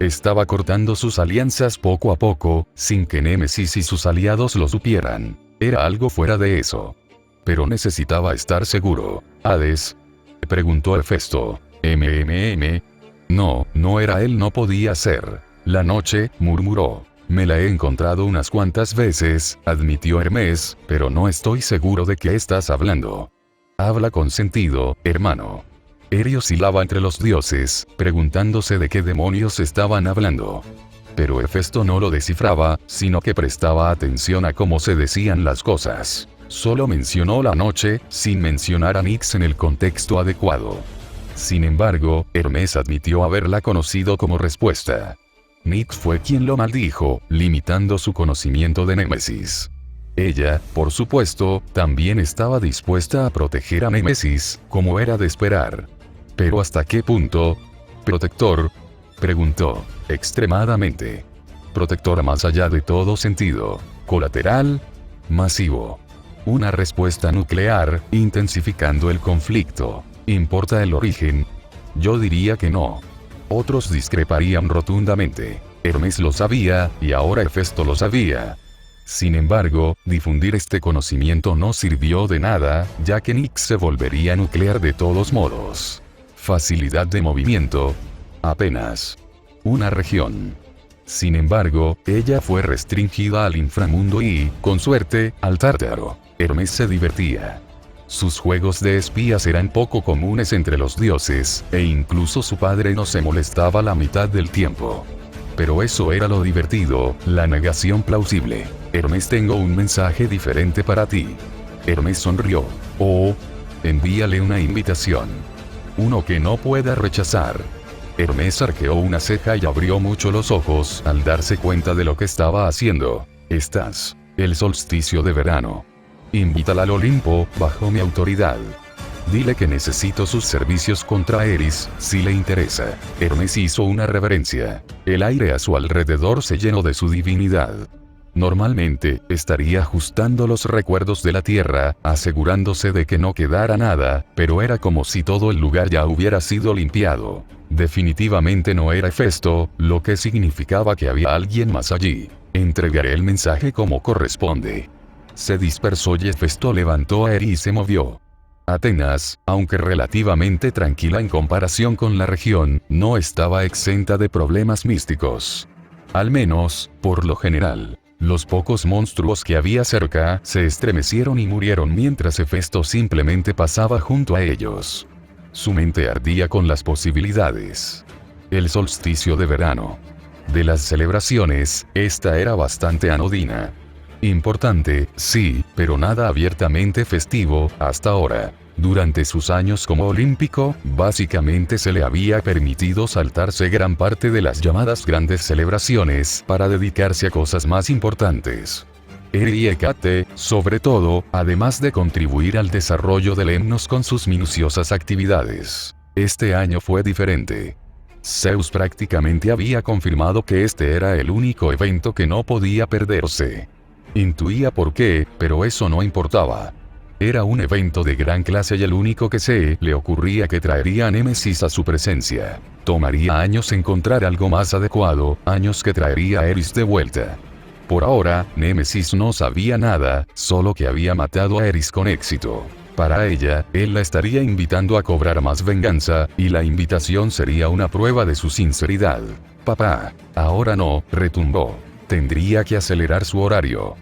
Estaba cortando sus alianzas poco a poco, sin que Némesis y sus aliados lo supieran. Era algo fuera de eso. Pero necesitaba estar seguro. ¿Hades? Preguntó Hefesto. No, no era él, no podía ser. La noche, murmuró. Me la he encontrado unas cuantas veces, admitió Hermes, pero no estoy seguro de qué estás hablando. Habla con sentido, hermano. Eri oscilaba entre los dioses, preguntándose de qué demonios estaban hablando. Pero Hefesto no lo descifraba, sino que prestaba atención a cómo se decían las cosas. Solo mencionó la noche, sin mencionar a Nix en el contexto adecuado. Sin embargo, Hermes admitió haberla conocido como respuesta. Nix fue quien lo maldijo, limitando su conocimiento de Némesis. Ella, por supuesto, también estaba dispuesta a proteger a Némesis, como era de esperar. ¿Pero hasta qué punto? ¿Protector? Preguntó. Extremadamente. Protector más allá de todo sentido. ¿Colateral? Masivo. Una respuesta nuclear, intensificando el conflicto. ¿Importa el origen? Yo diría que no. Otros discreparían rotundamente. Hermes lo sabía, y ahora Hefesto lo sabía. Sin embargo, difundir este conocimiento no sirvió de nada, ya que Nix se volvería nuclear de todos modos. Facilidad de movimiento. Apenas. Una región. Sin embargo, ella fue restringida al inframundo y, con suerte, al Tártaro. Hermes se divertía. Sus juegos de espías eran poco comunes entre los dioses, e incluso su padre no se molestaba la mitad del tiempo. Pero eso era lo divertido, la negación plausible. Hermes, tengo un mensaje diferente para ti. Hermes sonrió. Oh, envíale una invitación. Uno que no pueda rechazar. Hermes arqueó una ceja y abrió mucho los ojos al darse cuenta de lo que estaba haciendo. Estás. El solsticio de verano. Invítala al Olimpo, bajo mi autoridad. Dile que necesito sus servicios contra Eris, si le interesa. Hermes hizo una reverencia. El aire a su alrededor se llenó de su divinidad. Normalmente, estaría ajustando los recuerdos de la tierra, asegurándose de que no quedara nada, pero era como si todo el lugar ya hubiera sido limpiado. Definitivamente no era Hefesto, lo que significaba que había alguien más allí. Entregaré el mensaje como corresponde. Se dispersó y Hefesto levantó a Eri y se movió. Atenas, aunque relativamente tranquila en comparación con la región, no estaba exenta de problemas místicos. Al menos, por lo general. Los pocos monstruos que había cerca se estremecieron y murieron mientras Hefesto simplemente pasaba junto a ellos. Su mente ardía con las posibilidades. El solsticio de verano. De las celebraciones, esta era bastante anodina. Importante, sí, pero nada abiertamente festivo, hasta ahora. Durante sus años como olímpico, básicamente se le había permitido saltarse gran parte de las llamadas grandes celebraciones para dedicarse a cosas más importantes. Eri y Hécate, sobre todo, además de contribuir al desarrollo del Lemnos con sus minuciosas actividades. Este año fue diferente. Zeus prácticamente había confirmado que este era el único evento que no podía perderse. Intuía por qué, pero eso no importaba. Era un evento de gran clase y el único que se le ocurría que traería a Némesis a su presencia. Tomaría años encontrar algo más adecuado, años que traería a Eris de vuelta. Por ahora, Némesis no sabía nada, solo que había matado a Eris con éxito. Para ella, él la estaría invitando a cobrar más venganza, y la invitación sería una prueba de su sinceridad. Papá, ahora no, retumbó. Tendría que acelerar su horario.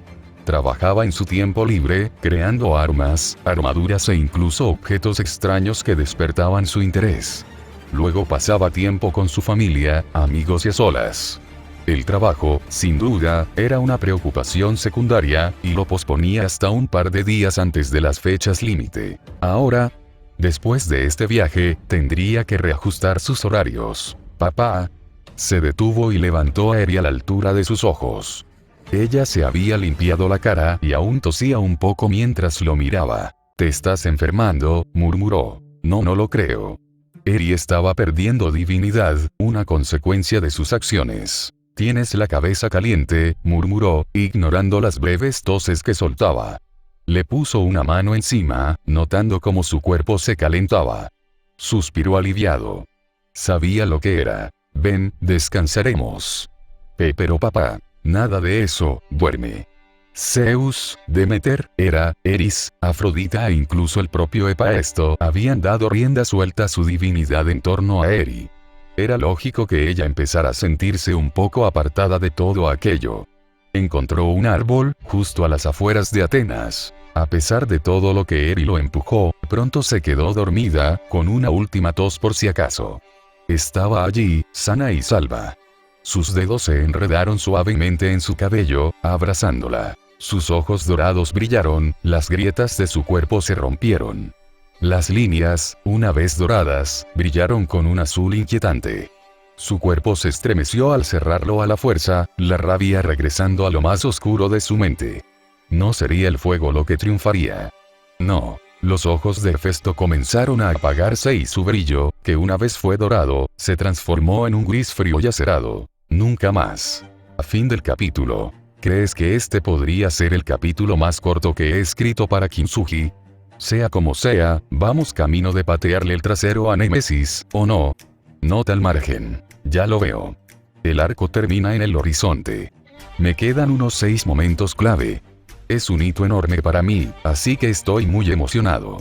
Trabajaba en su tiempo libre, creando armas, armaduras e incluso objetos extraños que despertaban su interés. Luego pasaba tiempo con su familia, amigos y a solas. El trabajo, sin duda, era una preocupación secundaria, y lo posponía hasta un par de días antes de las fechas límite. Ahora, después de este viaje, tendría que reajustar sus horarios. Papá. Se detuvo y levantó a Eri a la altura de sus ojos. Ella se había limpiado la cara y aún tosía un poco mientras lo miraba. «Te estás enfermando», murmuró. No lo creo. Eri estaba perdiendo divinidad, una consecuencia de sus acciones. «Tienes la cabeza caliente», murmuró, ignorando las breves toses que soltaba. Le puso una mano encima, notando cómo su cuerpo se calentaba. Suspiró aliviado. Sabía lo que era. «Ven, descansaremos». Pero papá. Nada de eso, duerme. Zeus, Demeter, Hera, Eris, Afrodita e incluso el propio Hefaesto habían dado rienda suelta a su divinidad en torno a Eri. Era lógico que ella empezara a sentirse un poco apartada de todo aquello. Encontró un árbol, justo a las afueras de Atenas. A pesar de todo lo que Eri lo empujó, pronto se quedó dormida, con una última tos por si acaso. Estaba allí, sana y salva. Sus dedos se enredaron suavemente en su cabello, abrazándola. Sus ojos dorados brillaron, las grietas de su cuerpo se rompieron. Las líneas, una vez doradas, brillaron con un azul inquietante. Su cuerpo se estremeció al cerrarlo a la fuerza, la rabia regresando a lo más oscuro de su mente. No sería el fuego lo que triunfaría. No. Los ojos de Hefesto comenzaron a apagarse y su brillo, que una vez fue dorado, se transformó en un gris frío y acerado. Nunca más. A fin del capítulo. ¿Crees que este podría ser el capítulo más corto que he escrito para Kintsugi? Sea como sea, vamos camino de patearle el trasero a Némesis, ¿o no? Nota al margen. Ya lo veo. El arco termina en el horizonte. Me quedan unos 6 momentos clave. Es un hito enorme para mí, así que estoy muy emocionado.